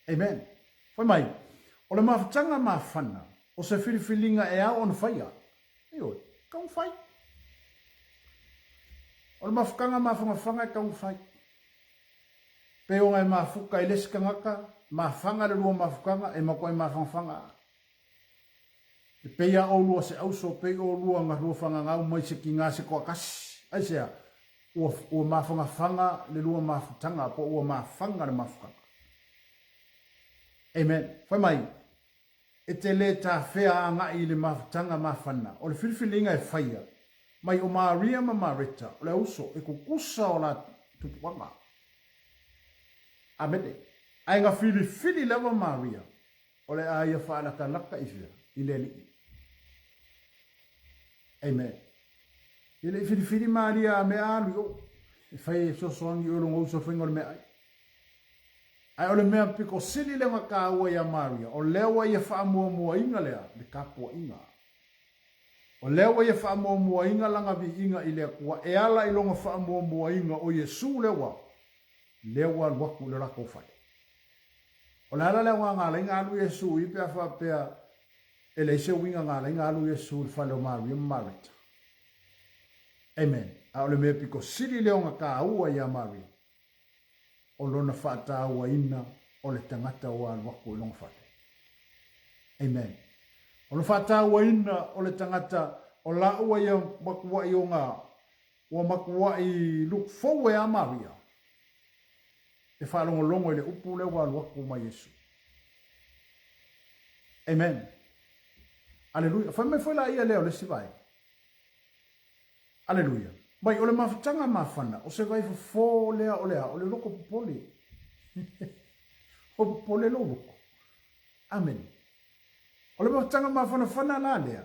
Amen. Foi mai. O le mawhatanga mawhana. O se whiriwhilinga e au on whaia. Eo, kaung whai. O le mawhakanga mawhanga e kaung whai. Peo ngai mawhuka i leska ngaka. Mawhanga le rua mawhakanga e mako e mawhanga. E peia o lua se auso. Peo o lua ngā rua whanga ngau mai se ki ngā se koa kasi. Aisea. Ua mawhanga le rua mawhutanga po ua mawhanga le mawhukanga. Amen. Whai mai, e te le ta fea nga i le mafutanga mafana. O le whiwhilinga e whaia. Mai o Maria ma Marita, o le uso e kukusa o la tupuanga. Amene. Ai ngā whiwhili lewa Maria, o le aia whaalaka laka ifia, i le li. Amen. I le whiwhili Maria me alu o, e whai e sosoangi o longo uso whingo le me ai. Ai o le mea piko sili lewa ka ua ia Maria, o lewa ia wha mua mua inga lea, le kapua inga. O lewa ia wha mua mua inga langa vi inga i lea kua, e ala i longa wha mua mua inga o Yesu lewa, lewa waku le rako whai. O le ala lewa ngā lai ngā alu Yesu, i pia wha pia, e le se winga ngā lai ngā alu Yesu, le whale o Maria Marita. Amen. A o le mea piko sili leo ngā ka ua ia Maria. O lona whaata ua ina o le tangata o alwako i longa whate. Amen. O le whaata ua ina o le tangata o la ua ia makua i o ngā o makua i look forward a Maria. E whalongo longo i le upu le wa alwako ma Yesu. Amen. Aleluia. Whamai whaila ia leo le siwai. Aleluia. Mai o le mafutanga mafana, o se vai fo lea o le loko popole. O popole lo loko. Amen. O le mafutanga mafana fana la lea.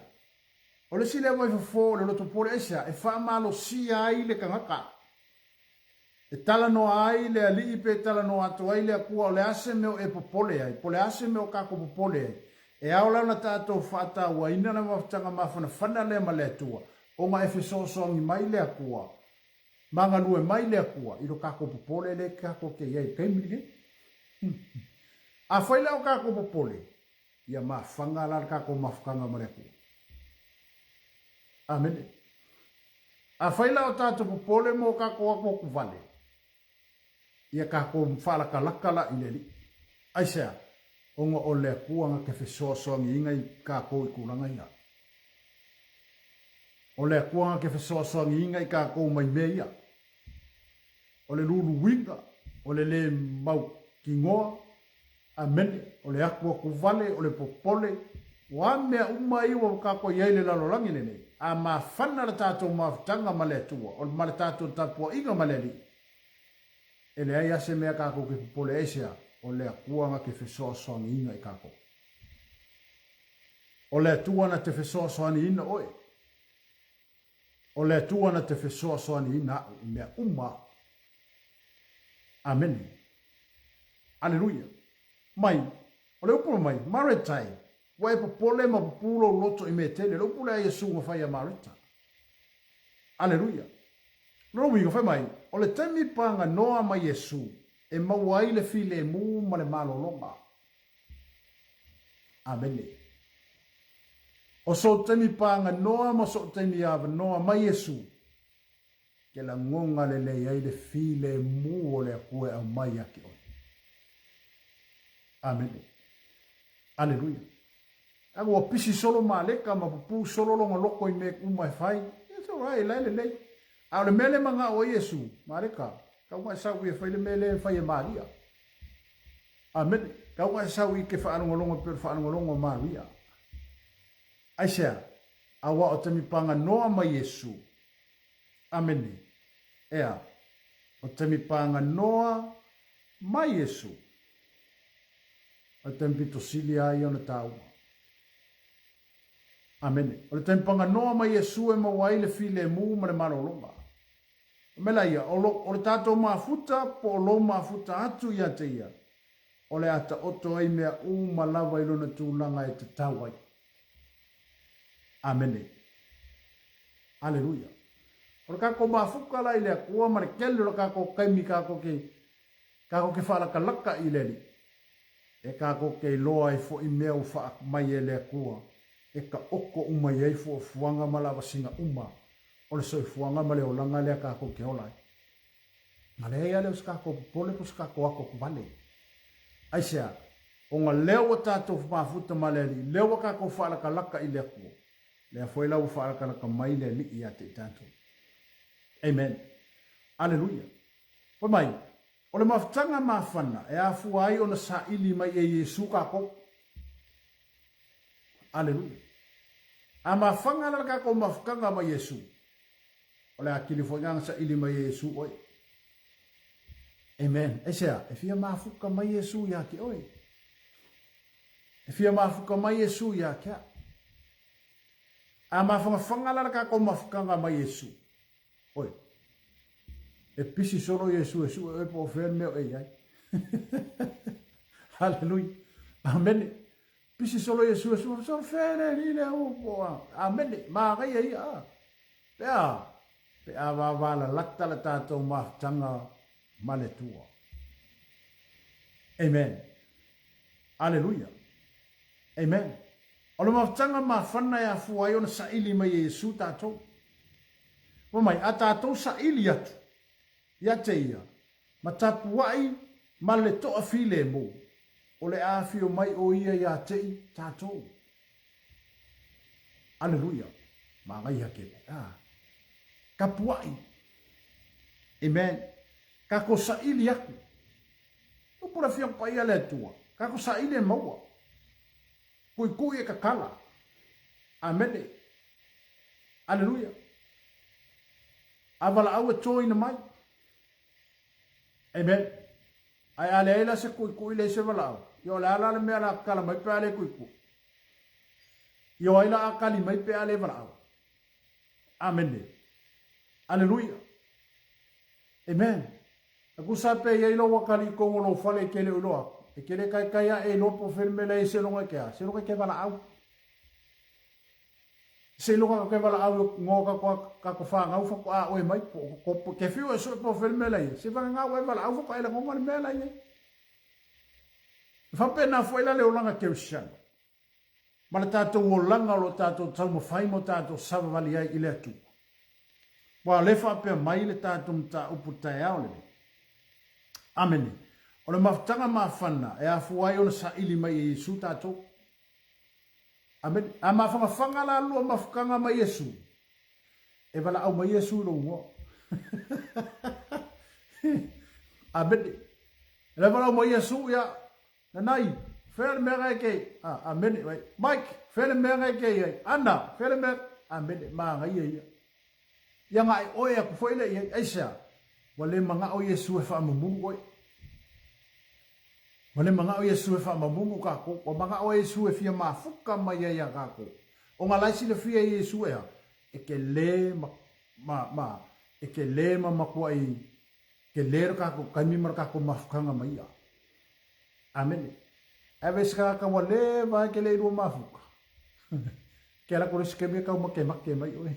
O le sile vai fo le loto pole esa, e wha malo si ai le kangaka. E tala no ai le ali ipe tala no atu ai le akua o le ase meo e popole ai, po le ase meo kako popole ai. E aola na tātou whata ua ina na mafutanga mafana fana le male tua. O ma efesosoangi mai le akua, manga lue mai le akua, ilo kako popole le kako ke iei kaimiri. A whaile o kako popole, ia ma whanga la kako mafukanga ma le akua. Amen. A whaile o tātou popole mo kako ako kuvale, ia kako mwhalaka lakala i leli. Aisea, onga o le akua nga ke efesosoangi ingai kako i kulanga ia. O le kuanga ke whasoasoangi inga i ka kou mai meia. O le lulu winga, o le mau ki ngoa, a mene, o le akua kuvale, o le popole, o a mea uma iwa ka kou iei le lalolangi nene, a ma whana le tātou mawhtanga ma le tua, o ma le tātou tapua inga ma le li. E le ai ase mea ka kou ke popole esia, o le kuanga ke whasoasoangi inga i ka kou. O le tuana te whasoasoangi ina oe. O le tuana te whesoasoani ina mea uma. Amen. Aleluia. Mai, o le upula mai, Maritai, wai popole ma populo loto i me tele, le upula a Yesu ma whai a Marita. Aleluia. Loro winga whai mai, o le temi panga noa ma Yesu, e mawai le file e mu ma le malolonga. Amen. O so temi panga noa ma so temi ava noa ma Yesu. Ke la ngonga le ai le file mu o le akue au mai aki o. Amen. Aleluia. Ako o pisi solo ma leka ma pupu solo longa loko i me umai fai. It's all right, lai le lei. Au le mele manga o Yesu, ma leka. Kau ngai sau i fai le mele fai e Maria. Amen. Kau ngai sau i ke whaanongolonga per whaanongolonga Maria. Aisea, awa o temi panga noa ma Yesu. Amene. Ea, o temi panga noa ma Yesu. O temi pito sili ai ona taua. Amene. O temi panga noa ma Yesu e mawai le file e mu ma le malolonga. Mela ia, o le tato mafuta po o lo mafuta atu ia te ia. O le ata oto ai mea uma lava ilona tūlanga e te tauai. Amene. Aleluia. O kako mafuka la ile akua ma le kele o kako kaimi kako ke whalaka laka i leli. E kako ke loa i fo i mea u wha mai e le akua. E ka oko uma i ei fo fuanga ma lava singa uma. O le soi fuanga ma le o langa lea kako ke olai. Ma le ea leo skako pole po skako ako kubale. Aisea, o nga leo o tato mafuta ma leli, leo kako whalaka laka i le akua. Lea foi lau whaakalaka mai le li i ate tātou. Amen. Aleluia. Poi mai, o le mawhtanga mawhana e a fuai o na sa ili mai e Yesu kako. Aleluia. Ama fangala ka ko mafkanga ma Yesu. Ola akilifonga sa ili ma Yesu oi. Amen. Esa, e fia mafuka ma Yesu ya ki oi. E fia mafuka ma Yesu ya ki. Ama fangala ka ko mafkanga ma Yesu. Oi. E pisi solo Yesu e po ferme oi ai. Aleluia. Amen. Pisi solo Yesu solo fere ni le o. Amen. Ma ga ia ia. Pe a va la latta la tato ma tanga male tua. Amen. Aleluia. Amen. Ola ma tanga ma fana ya fu ai ona sa ili mai Yesu tato. O mai atato sa ili atu. Ya te ia. Ma tapu ai male to afile mo. O le afio mai o ia ya te tato. Aleluia. Ma ngai hake. Kapuai. Amen. Kako sa ili aku. O pura fia pai ale tua. Kako sa ili maua. Kui e kakala. Amen. Aleluia. Avala au e toi na mai. Amen. Ai ale ela se kui le se vala. Yo la ala le mea la kala mai pe ale kui. Yo ai la akali mai pe ale vala. Amen. Aleluia. Amen. Aku sape ye lo wakali ko lo fale kele lo. E kele kai e lo po fermela e se longa ke a. Se longa ke vala au. Se longa ke vala au ngoka ko fa ngau fa ko a o mai ko ke fiu e so po fermela e. Se va ngau e vala au ko ele ngoma mela e. Fa pena foi la le olanga ke ushan. Mala tato o langa lo tato tau mo fai mo tato sava vali ai ile tu. Wa le fa pe mai le tato mta uputa ya ole. Amen. Ona maftanga mafana e afu ai ona sa ili mai Yesu tato. Amen. Ama fanga la lo mafkanga mai Yesu. E vala au mai Yesu lo ngo. Amen. Le vala au mai Yesu ya nai fer mere ke. Amen. Mike fer mere ke. Anna fer mere. Amen. Ma ngai ye. Yang ai oe aku foi le Aisha. Wale manga o Yesu e fa mamungu oi. Wale manga o Yesu e fa mamungu kako. O manga o Yesu e fia mafuka mai ya kako. O nga laisi le fia Yesu e ha. E ke le e ke le makua i ke le kako kaimi mar kako mafukanga mai ya. Amen. Ave ska wale va ke le ru mafuka. Ke la ko skeme ka make mai oi.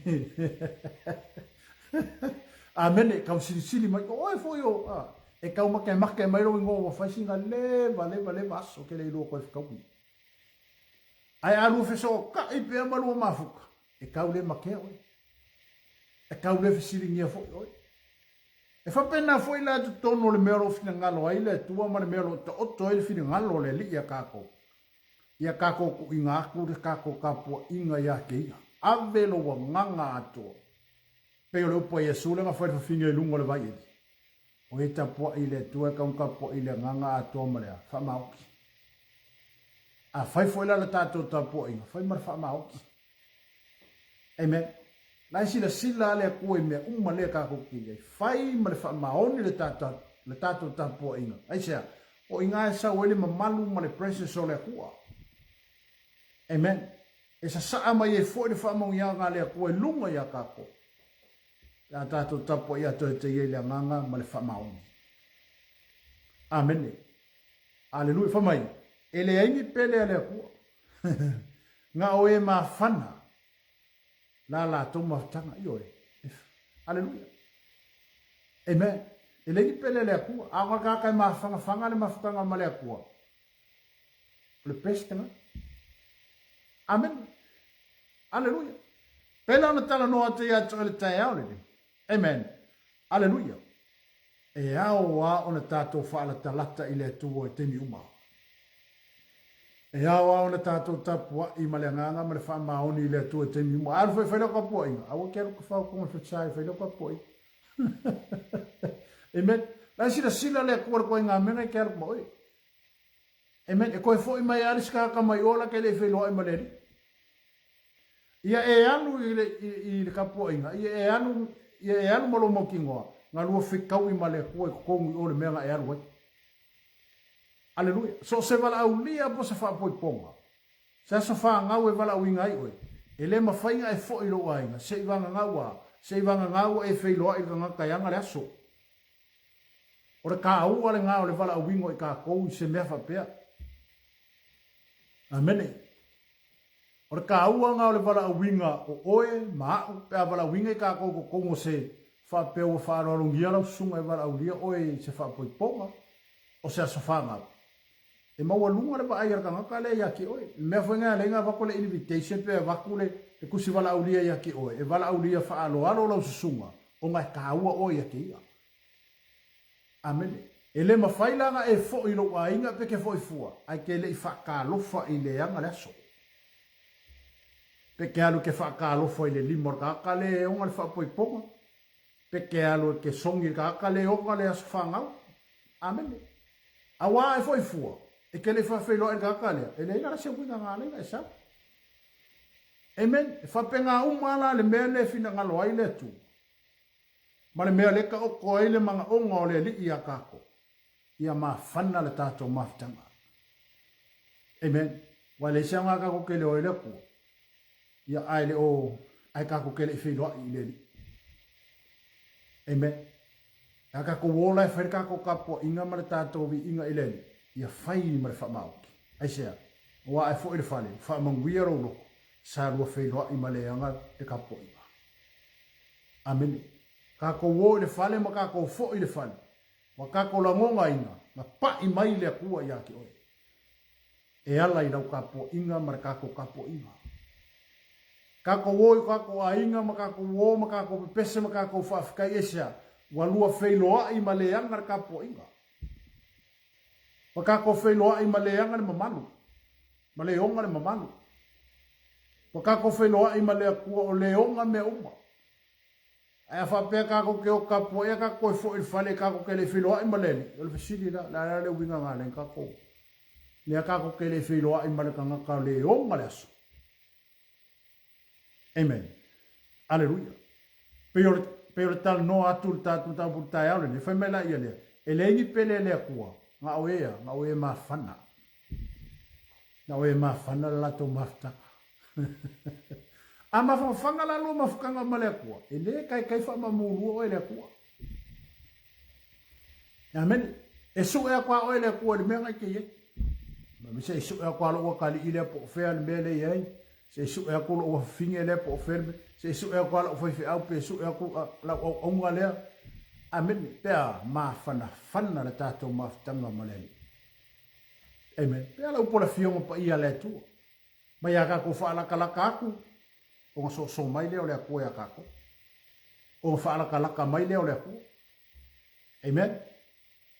Amen. Kau sili mai oi foi o. E kau make mai ro ngo fa singa le vale vaso ke le ro ko ka ui. Ai alu fe so ka i pe malu mafuka. E kau le make oi. E kau le sili ngia foi oi. E fa pena foi la tu tono le mero fina ngalo ai le tua ma le mero to otto le fina ngalo le li ya kako. Ia kako ku inga aku de kako kapo inga ya ke ia. Ave lo wa nganga ato. Pe o le upo Yesu le nga foi fa finga lungo le vai. O eta po ile tua ka un kapo ile nganga ato ma le fa mauki. A fai foi la tato tapo inga. Fai mar fa mauki. Amen. La sila le ku me umma le kako ki. Fai mar fa maoni le tato tapo inga. Ai sia. O inga sa wele mamalu ma le precious o le ku'a. Amen. E sa saa mai e foi de whamau ia ngā lea koe lunga ia kako. Ia tātou tapo ia toi te ie lea nganga ma le whamaoni. Amen. Aleluia. Whamai. E lea ingi pele a lea kua. Ngā oe mā whana. La tō mawhtanga i oe. Aleluia. Amen. E lea ingi pele a lea kua. Awa kākai mā whanga le mawhukanga ma lea kua. Le pestanga. Amen. Aleluia. Pela na tala noa te ia tōle tai au lele. Amen. Aleluia. E au a ona tātou whaala talata i le tuo e temi uma. E au a ona tātou tapua i male nganga male wha maoni i le tuo e temi uma. Aru whai whailoko apoi. Awa kero ka whao konga whachai whailoko apoi. Amen. Lai sila le kua koe ngā menga i kero moi. Amen. E koe fo i mai ariska ka mai ola ke le whailoa i maleri. ia e anu i le kapo inga ia e anu malo mo kingoa nga lua fikau i male ko kongu o le mea e anu. Aleluia. So se vala au lia po se fa poi ponga. Se so fa ngau e vala au inga oi. E le mawhainga e fo i lo ainga. Se i vanga ngaua. Se i vanga ngaua e whailoa i ka kaianga le aso. Ore ka au ale ngau le vala au ingo i ka kou i se mea whapea. Amene. Ore ka au ngau le vala au inga o oe maa pea vala au inga i ka kou ko kongo se whapea o whaarorungia lau sunga e vala au lia oe se wha poi ponga. O se aso wha ngau. E maua lunga le ba ai arka ngaka le ia ki oe. Mea whenga lenga wako le invitation pe wako le e kusi wala aulia ia ki oe. E wala aulia wha alo alo lau susunga. O ngai kaua oe ia ki ia. Amene. E le mawhailanga e fo i lo a inga peke fo i fua. Ai ke le i whakalofa i le anga le aso. Peke alu ke whakalofa i le limor kaka le onga le whapoi ponga. Peke alu ke songi kaka le onga le aso whangau. Amene. Awa e fo i fua. E ke le whawhelo e kakalea. E le inga se kuinga ngā lenga e sa. Amen. E whapenga umala le mea le fina ngalo ai le tu. Ma le mea leka o koe le manga onga o le li ia kako. Ia maa whana le tātou maftanga. Amen. Wa le sianga kako ke le o le kua. Ia ai le o ai kako ke le whiloa i le li. Amen. Ia kako wola e whair kako kapo inga ma le tātou vi inga i le li. Ia whai ni mare whamauki. Aisea, wa e fo i le whale, whamanguia rau loko, sa rua whailoa i maleanga e kapo iwa. Amene. Kako wo i le whale, ma kako fo i le whale. Wa kako langonga inga, ma pa i mai le kua ia ki oe. E ala i rau kapo inga, mare kako kapo inga. Kako wo i kako a inga, ma kako wo, ma kako pepese, ma kako whaafikai esea, wa lua whailoa i maleanga kapo inga. Wakako whailoa i maleanga ni mamanu. Maleonga ni mamanu. Wakako whailoa i malea kua o leonga me uma. Aia whapea kako ke o kapo ea kako e fo i whale kako ke le whailoa i maleni. Ole whisiri la le winga ngā len kako. Lea kako ke le whailoa i maleka ngaka leonga le aso. Amen. Alleluia. Pero tal no atu tatu tapu tai aule ni whaimela ia lea. E lengi pele lea kua. Nga oe ma whana. Nga oe ma whana lato mafta. A ma whanga lalo ma whakanga ma lea kua. E le kai wha murua oe lea kua. Amen. E su ea kwa oe lea kua li mea ngai ke ye. Ma mi se su ea kwa lo ua kali i lea po whea li mea le iei. Se su ea kwa lo ua whinge lea po whea. Se su ea kwa lo ua whaiwhi au pe su ea kwa lo onga lea. Amen. Pea ma whana le tātou mawhtanga maleni. Amen. Pea la upola fionga pa ia le tua. Mai a kako whaalaka aku. O nga so mai leo le aku ea kako. O nga whaalaka mai leo le aku. Amen.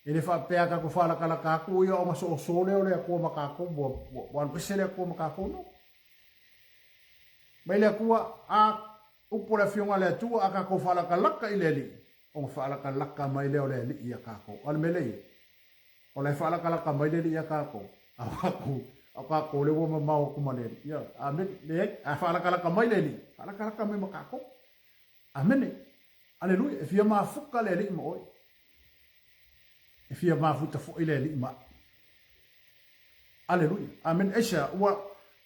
E le pea kako whaalaka aku ia o nga so leo le aku makako. Wan pese le aku makako no. Mai le aku a upola fionga le tua a kako whaalaka i le li. O whaalaka laka mai leo le li ia kako. Ole me lei. O le whaalaka laka mai le li ia kako. A kako le wama mau kumane. Ia, amen. Le, a whaalaka laka mai le li. Whaalaka laka mai ma kako. Amen. Aleluia. E fia maa fuka le li ma oi. E fia maa futa fo i le li ma. Aleluia. Amen. Esha,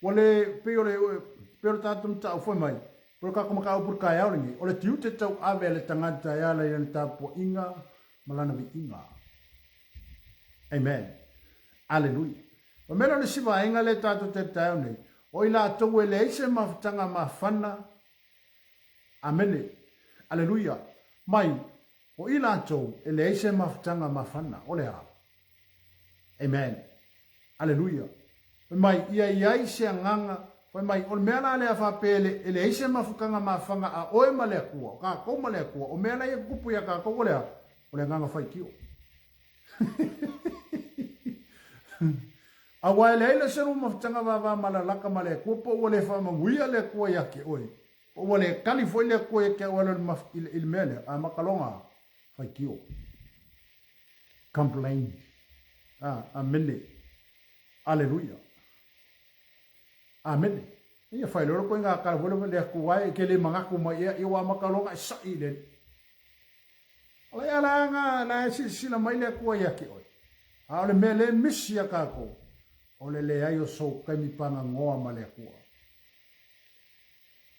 wale peo tātum ta ufoi mai. Pero kako maka upur kai au ringi. O le tiu te tau awe le tangata ia la ian tapo inga malana vi inga. Amen. Alleluia. O mera le siwa inga le tātou te tau nei. O ila tau e le eise mawhitanga mawhana. Amene. Alleluia. Mai. O ila tau e le eise mawhitanga mawhana. O le hao. Amen. Alleluia. Mai ia iai se nganga. Foi mai o mea la lea whapele e le eise mawhukanga mawhanga a oe ma lea kua, ka kou ma lea kua, o mea la ia kupu ia ka kou lea, o lea nganga whai kio. A wai le eile seru mawhutanga wawa ma la laka ma lea kua, po ua le whamanguia lea kua ia ke oe, po ua le kali foi lea kua ia ke oe il mea lea, a makalonga whai kio. Complain. Amene. Alleluia. Amen. Ia fai loro ko nga ka vole le ku wai ke le manga ku mai ia wa makalonga sa ile. Ala ala nga la sila mai le ku ia ki oi. A ole mele misia ka ko. Ole le ai o so kami panga ngoa male ku.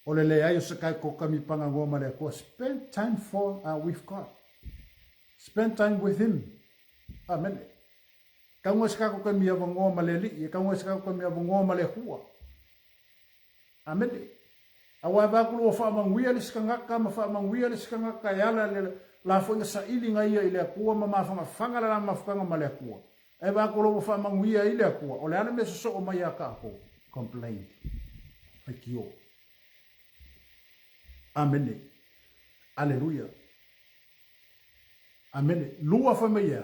Ole le ai o se kai ko kami panga ngoa male ku. Spend time with God. Spend time with him. Amen. Kangwa ska ko kami ava ngoa male li, kangwa ska ko kami ava ngoa male ku. Amen. Awa ba ko fa manguia le skangaka ma fa manguia le skangaka yala le la fo sa ili ngai ile ku ma ma fa fanga la ma fanga male ku. E ba ko fa manguia ile ku. Ole ana me so o mai aka ko complain. Fakio. Amen. Alleluia. Amen. Lua fa meia.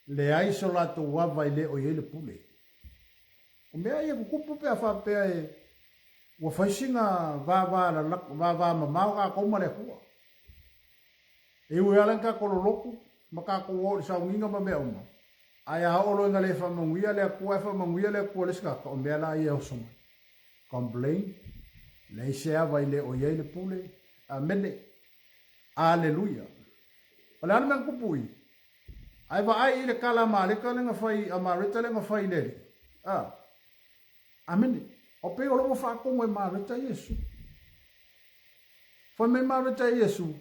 Le ai so la to wa vai le o ile pule. O me ai ku pu pe fa pe ai wa faisinga va mamau ka ko male ku. E u ala ka ko loku maka ko o sa winga ma me uma. Ai a o lo ngale fa manguia le ku le ska ko me la ia o suma. Complain. Le se vai le o ile pule. Amen. Alleluia. Ala na ku pui. Ai va ai ile kala male ka le nga fai amarita le nga fai le. Amen. O pe o lo fa ko mo marita Yesu. Foi me marita Yesu.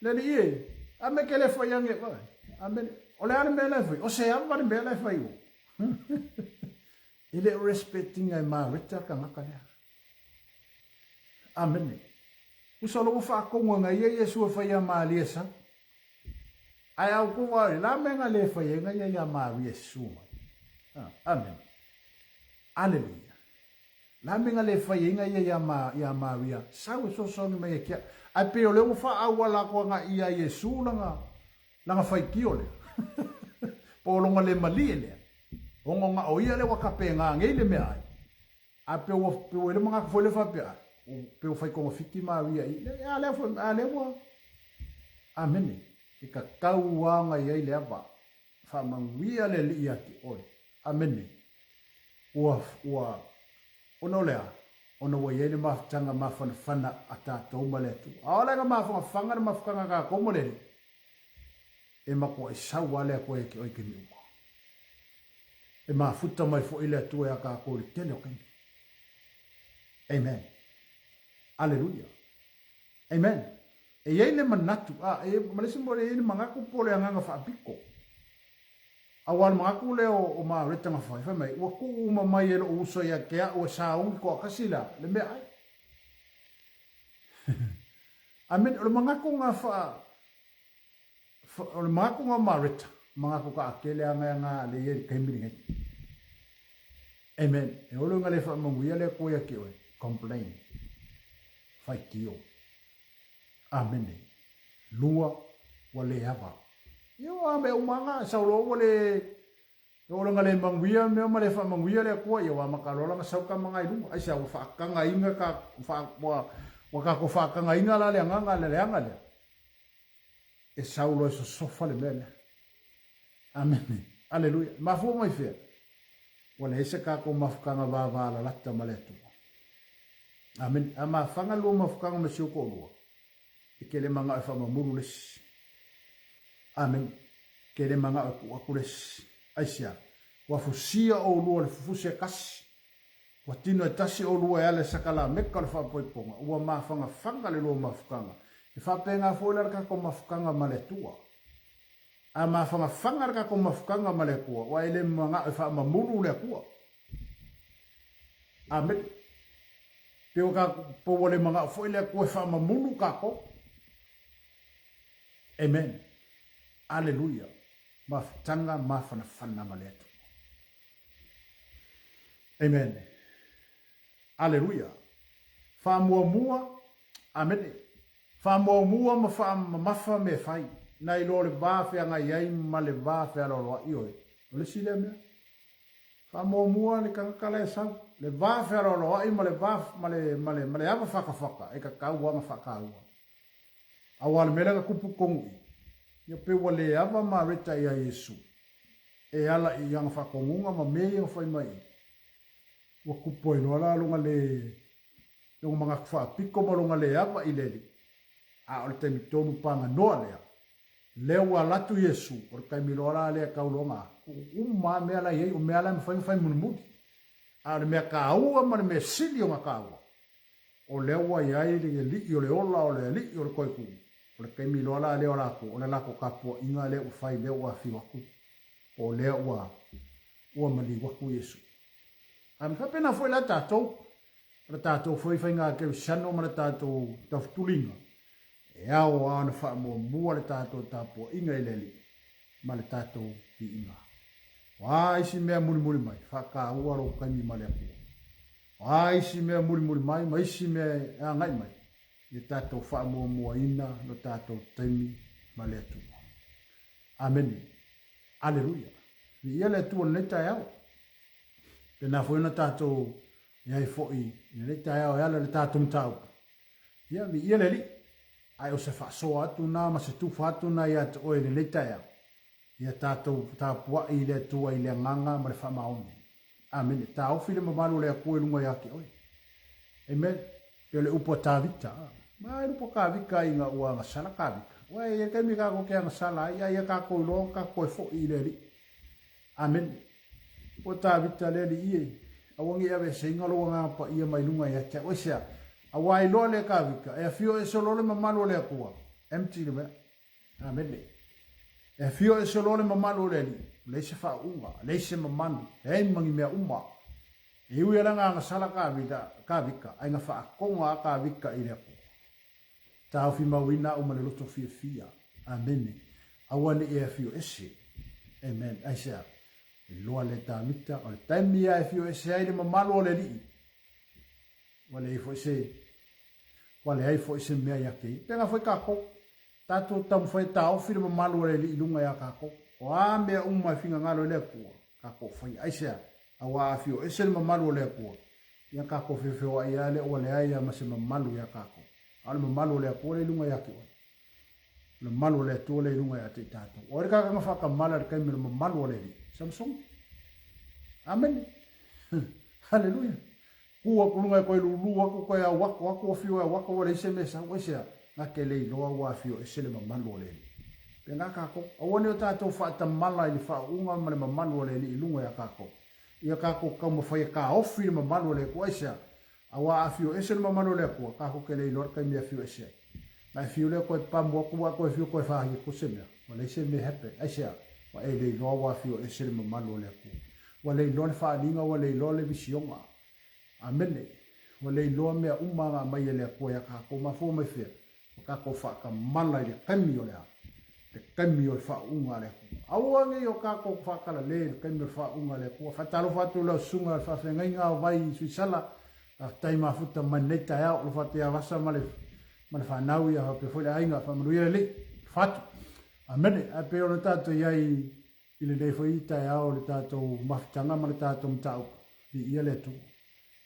Le ie, a me ke le fa yang e vai. Amen. O le ana me le fa. O se amba me le fa yo. Ile respecting ai marita ka ngaka le. Amen. O so lo fa ko mo ngai Yesu fa ya maliesa. Ai au ko wa la me nga le fa ya ya ma Yesu. Amen. Alleluia. La minga le fai inga ia ya Maria. Sau so ni mai kia. Ai pe ole mo fa awa la ko nga ia Yesu langa fai ki ole. Po longa le mali le. Onga nga o ia le wa kapenga ngai le me ai. A pe o le manga fo le fa pe. O pe o fai ko fiti Maria i. Le ale fo ale wo. Amen. I ka kau nga ia le aba. Fa manguia le li ia ki oi. Amen. Ua ono lea ono wa yene mafutanga mafana ata toma letu awala ga mafanga fanga mafukanga ka komole e mako e sawale ko e ke mi e mafuta mai fo ile tu ya ka ko tele o kan. Amen. Alleluia. Amen. E yene manatu e malesi mo yene mangako pole anga fa piko. Awal maku le o ma retanga fa mai wa ku ma mai e o so ya ke o sa un ko kasila le me ai. Amen o mangaku nga fa o mangaku nga marit mangaku ka akele nga le ye kemiri. Amen. E o nga le fa manguia le ko ya ke o complain. Fa kio. Amen. Lua wale hava. Yo ame umanga saulo wole yo ngale manguia me male fa manguia le ko yo wa makalola nga sauka mga ilu ai sa fa ka nga inga ka fa wa ka ko fa ka nga inga la le nga le e saulo so sofa le bene. Amen. Alleluia. Ma fu mai fe wala ese ka ko mafka nga va la latta maletu. Amen. Ama fanga lo mafka nga mesioko lo ikele manga fa mamuru les. Amen. Kere manga akules aisia. Wa fusia o lua le fusia kas. Wa tino tasi o lua ale sakala meka le fa poiponga. Ua mafanga fanga le lo mafukanga. E fa penga fola ka ko mafukanga maletua. A mafanga fanga ka ko mafukanga malekua. Wa ele manga fa mamuru le kua. Amen. Peo ka po wale manga foile ko fa mamuru ka ko. Amen. Alleluia. Mafutanga mafana fana maletu. Amen. Alleluia. Fa mua. Amen. Fa mua mafa me fai. Na ilo le vafe anga yai ma le vafe alo ioi. Le sile me. Fa mua le kankala e sau. Le vafe alo ai ma le vafe ma le ava faka. E ka kau anga faka ua. Awal mele ka kupu kongi. Ia pe wale ava ma reta ia Yesu. E ala i yang whakongunga ma me yang whai mai. ua kupo ino ala longa le yung mga whaapiko malonga le apa ileli. A ole te mitonu panga noa lea. Leo alatu Yesu, o kai milola lea kaulonga. Uma mea la yei, o mea la mwhai munumudi. A le mea kaua ma le mea sili o ngakaua. O leo iai le li o le ola o le li o le koiku. O le kai milola leo lako, o le lako kapua inga leo ufai leo ua fiwaku. O leo ua mali waku Yesu. A mi kapena foi la tatou. La tatou foi fai ngā keu sano ma la tatou taftulinga. E au ana wha mua le tātou tāpua inga ileli, ma le tātou i inga. Wā isi mea muri mai, whaka uaro kaimi ma le apua. Wā isi mea muri mai, ma isi mea ngai mai, i tātou wha mua ina, no tātou taimi ma le atua. Ameni. Aleluia. I ia le atua le tai au. Pena fwena tātou iai foi, le tai au, ala le tātou mtau. Ia mi ia le li. Ai o se whaasoa atu nā, ma se tuwha atu nā ia te oe le leitaia. Ia tātou tāpua i le tua i le nganga ma le whamaone. Amene, tā ofi le mamalu le akua lunga i ake oe. Amen, pe le upo tāvita. Ma e lupo kāvika i ngā ua ngā sala kāvika. Wai, e kaimi kako ke ngā sala, ia kako i loa, kako e fo i le li. Amen, o tāvita le li ie. Awangi awe se inga loa ngā pa ia mai lunga i ake oe sea. Awai loa le kawika, e fio e solo le mamalo le akua. Empty le mea. Amene. E fio e solo le mamalo le li. Le se wha unga, le se mamanu. E mangi mea umma. E ui alanga nga sala kawika, ai nga wha konga a kawika i le akua. Tau fi mawina umane loto fia fia. Amene. Awane e fio ese. Amen. Aisea. E loa le tamita, o le taimia e fio ese ai le mamalo le li. Wale e fo ese. Wale ai fo ese mea ia kei. Tenga foi kako. Tato tamu foi tau fira mamalu le li ilunga ia kako. O a mea umma finga ngalo le kua. Kako foi aisea. Awa afio ese le mamalu le kua. Ia kako fefeo ai ale o le ai ama se mamalu ia kako. Ale mamalu le kua le ilunga ia kei. Le mamalu le tua le ilunga ia te tato. O re kaka ngafaka mala le kaimi le mamalu le li. Samsung. Amen. Hallelujah. Kua kulunga koe lulu wako koe a wako fio a wako wale ise mesa wesea nga ke lei loa wa fio ise le mamanu le pe nga kako awane o tātou whaata mala ili wha unga ma le mamanu le i lunga ya kako ia kako kauma whaia ka ofi le mamanu le kua isea awa a fio ise le mamanu le kua kako ke lei loa kai mea fio ise nga fio le koe pamu waku wako fio koe whahi kuse mea wale ise me hepe isea wa e lei loa wa fio ise le mamanu le kua wale loa le whaaninga wale loa le visionga. Amene, wale loa mea umanga mai ele koe a kako mafo mai fea. Kako whaka mala i le kaimi o lea. Le kaimi o le wha unga le kua. Awangi o kako whakala le kaimi o le wha unga le kua. Whatalo whatu leo sunga le whawhengai ngā vai i suisala. A taima futa maneta ea o le whate a wasa ma le whanau i a hape fwile ainga whamaruia le whatu. Amene, a pe o le tātou iai i le leifo i tai ao le tātou mawhitanga ma le tātou mtau. I ia le tu.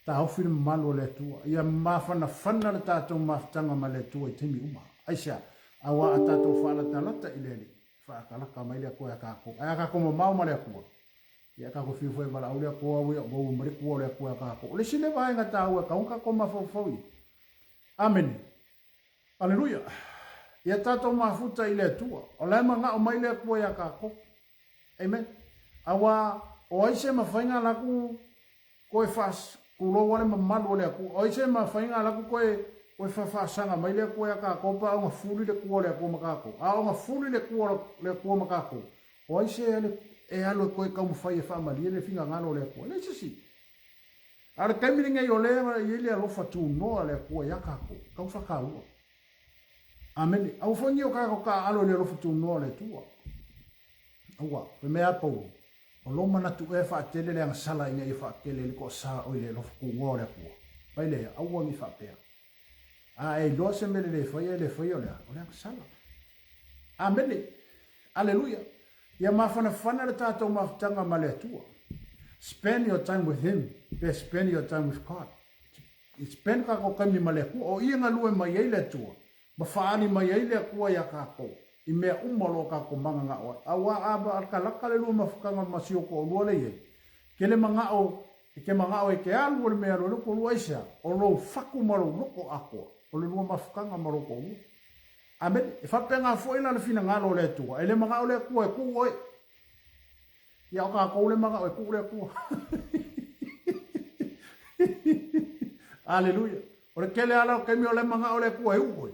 Ta ofir malo le tua ia mafana fana le tatou maftanga ma le tua i timi uma aisha awa a tatou fala talata i lele fa kalaka mai le koe a kako ai kako mo mau ma le kua ia kako fiu foi mala au le kua ui o mre kua le koe a kako le sile vai nga tau e kaunka ko mafofoi amen aleluia ia tatou mafuta i le tua o le manga o mai le koe a kako amen awa o aise mafainga laku koe fas kulo wale mamalo le ku o ise ma fainga la ku koe fa sanga mai le ku ya ka ko pa nga fuli le ku le ku makako a nga fuli le ku makako o ise e alo koe ka mu fai fa ma le finga ngalo le ku le si ar kaimi ngai o le ile lo fatu no le ku ya ka ko fa ka u amen au fongi o ka alo le lo fatu no le tua awa me apo o lo mana tu e fa tele le sala ina e fa kele le ko sa o le lo ku ngore ku pai le au mi fa pe a e lo se me le foi o le sala amen aleluia ia ma fana le tato ma tanga ma le tua spend your time with him spend your time with God spend ka ko kami ma le ku o ia nga lue mai le tua ma fa ani mai le ku ya ka ko i mea umalo ka ko manga ngā oa. Awa aba alkalaka le lua mafukanga masio ko olua le ye. Ke le manga o ke mga o ke alu o le mea lo ko lo isa o lo faku maro loko ako o le lua mafukanga maro ko amen e fa penga fo ina le fina ngalo le tua ele mga o le ku e ku oi ya o ka ko le mga o e ku le ku Haleluya. Ora kele ala ke mi ole manga ole ku e u.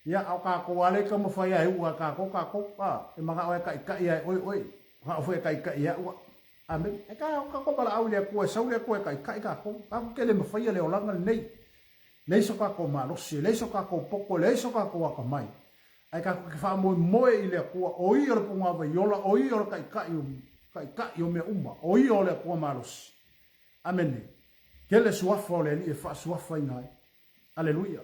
Ya au ka ko ale ka mo fa ya u ka ko pa. E manga ole ka ya oi. Ha fo ka ya u. Amen. E ka ko bala au le ku e sau le ku ka ko. Pa kele mo fa ya le olanga nei. Nei so ka ko malo si, nei so ka ko poko, nei so ka ko ka mai. Ai ka ko fa mo i le ku o i ole punga va yola o i ole ka yo me uma. O i ole ku malo. Amen. Kele suafa o le li e wha suafa i ngai. Aleluia.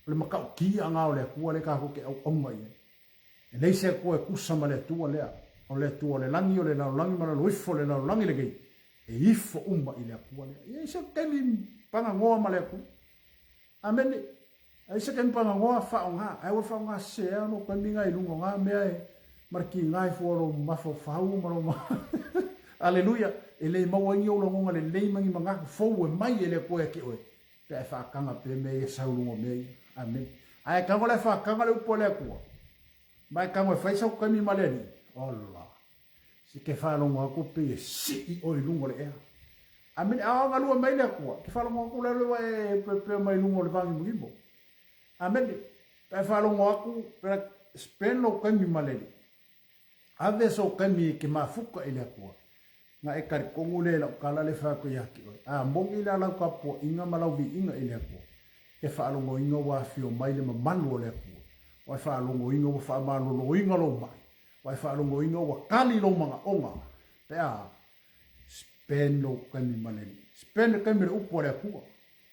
Le makau kia ngā o le kua le kako ke au onga i. E nei se koe kusama le tua lea. O le tua le langi o le lau langi mana loifo le lau langi le gei. E ifo umma i le kua lea. E se kemi panga ngoa ma le kua. Amene. E se kemi panga ngoa whao ngā. E wa whao ngā se ano koe minga i lungo ngā mea e. Mariki ngai fuaro mafo whau maro ma. Aleluia. E le maua ingi o longa le leimangi manga fou e mai e le koe ki oe. Pe e whakanga pe me e saulungo mei. Amen. Ai kango le whakanga le upo le kua. Mai kango e whaisau kaimi maleni. Ola. Si ke whalongo aku pe e si i oi lungo le ea. Amen. Awa ngalua mai le kua. Ke whalongo aku le lua e pe mai lungo le vangi mugibo. Amen. Pe e whalongo aku pe speno kaimi maleni. Ave so kaimi ke mafuka i le kua. Nga e kari kongu le lau kala le whako yaki oi. A mongi la lau kapo inga malau vi inga i le kua. Ke whaalongo inga wa fio mai le mamanu o le kua. Wai whaalongo inga wa whaamalolo inga lo mai. Wai whaalongo inga wa kali lo mga onga. Pe a speno kami maneni. Speno kami le upo le kua.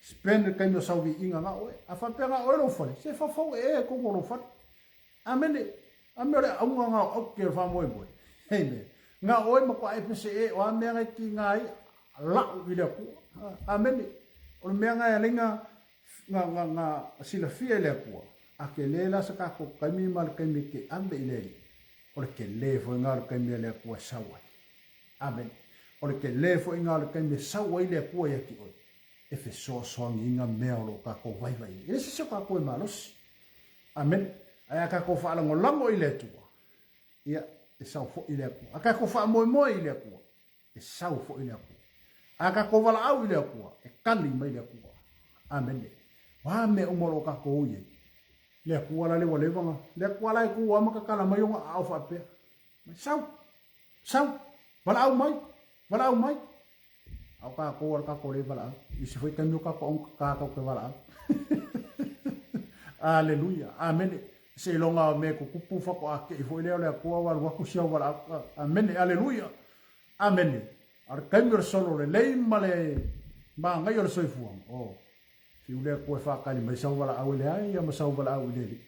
Speno kami o sauvi inga nga oe. A whapea oe lo whare. Se whafau e kongo lo whare. Amene. Amene aunga nga au ke whamoe moe. Hei me. Nga oi ma kwa epese e o mea ngai ki ngai lau i le kua. Amene. O mea ngai alinga nga sila fia i le kua. A ke le la sa kako kaimi mal kaimi ke ambe i le. O le ke le fo inga le kaimi le kua sawa. Amen. O le ke le fo inga le kaimi sawa i le kua ia ki oi. E fe so soangi inga mea lo kako vai vai. E se so kako e malos. Amen. Ai a kako whaalango lango i le tua. Ia. E sau fo i le kua. A kako wha moe moe i le kua. E sau fo i le kua. A kako wala au i le kua. E kali mai le kua. Amen. Wa me umoro kako uye. Le kua la lewa lewanga. Le kua la e kua maka kala mai unga au wha pia. Sau. Sau. Wala au mai. Wala au mai. Au kako wala kako le wala au. Isi fo i kamio kako onka kako ke wala au. Aleluia. Amen. Se longa me ko kupu fako ake i foi leo le kua wal waku sia wala amen aleluia amen ar kaimir solo le lei male ma ngai o soifu o fi ule ko fa ka ni mai sa wala au le ai ya ma sa wala au le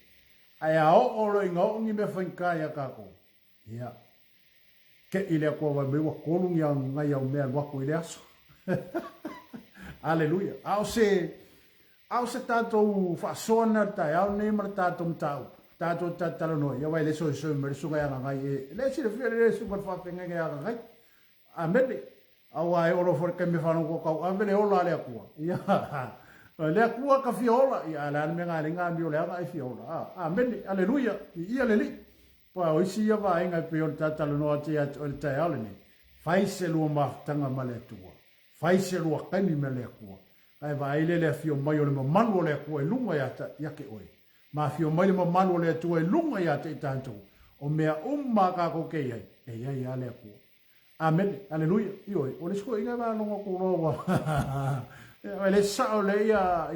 ai a o lo ngo ngi me fanka ya ka ko ya ke ile ko wa me wa kolung ya ngai au me waku ile aso aleluia au se tatou fa sona ta au ne mar tatou tau tato tatalo no ya vai le so me so ga nga e le si le fere so por fa penga ga nga ambe au ai oro for ke me fa no ko ambe le ola le ku ya le ku ka fiola ya la me nga le nga mi le ga fiola ambe aleluia ia le li pa o si ya vai nga pe on tatalo no te o te ale ni fai se lo ma tanga male tua fai se lo ka mi me le ku ai vai le fio mai o le manu le ku e lunga ya ke oi ma fio mai ma manu le tu e lunga ya te tanto o mea umma ka ko ke ai e ai ale ku amen aleluia io o le sko inga va longo ku rowa e le sa o le ya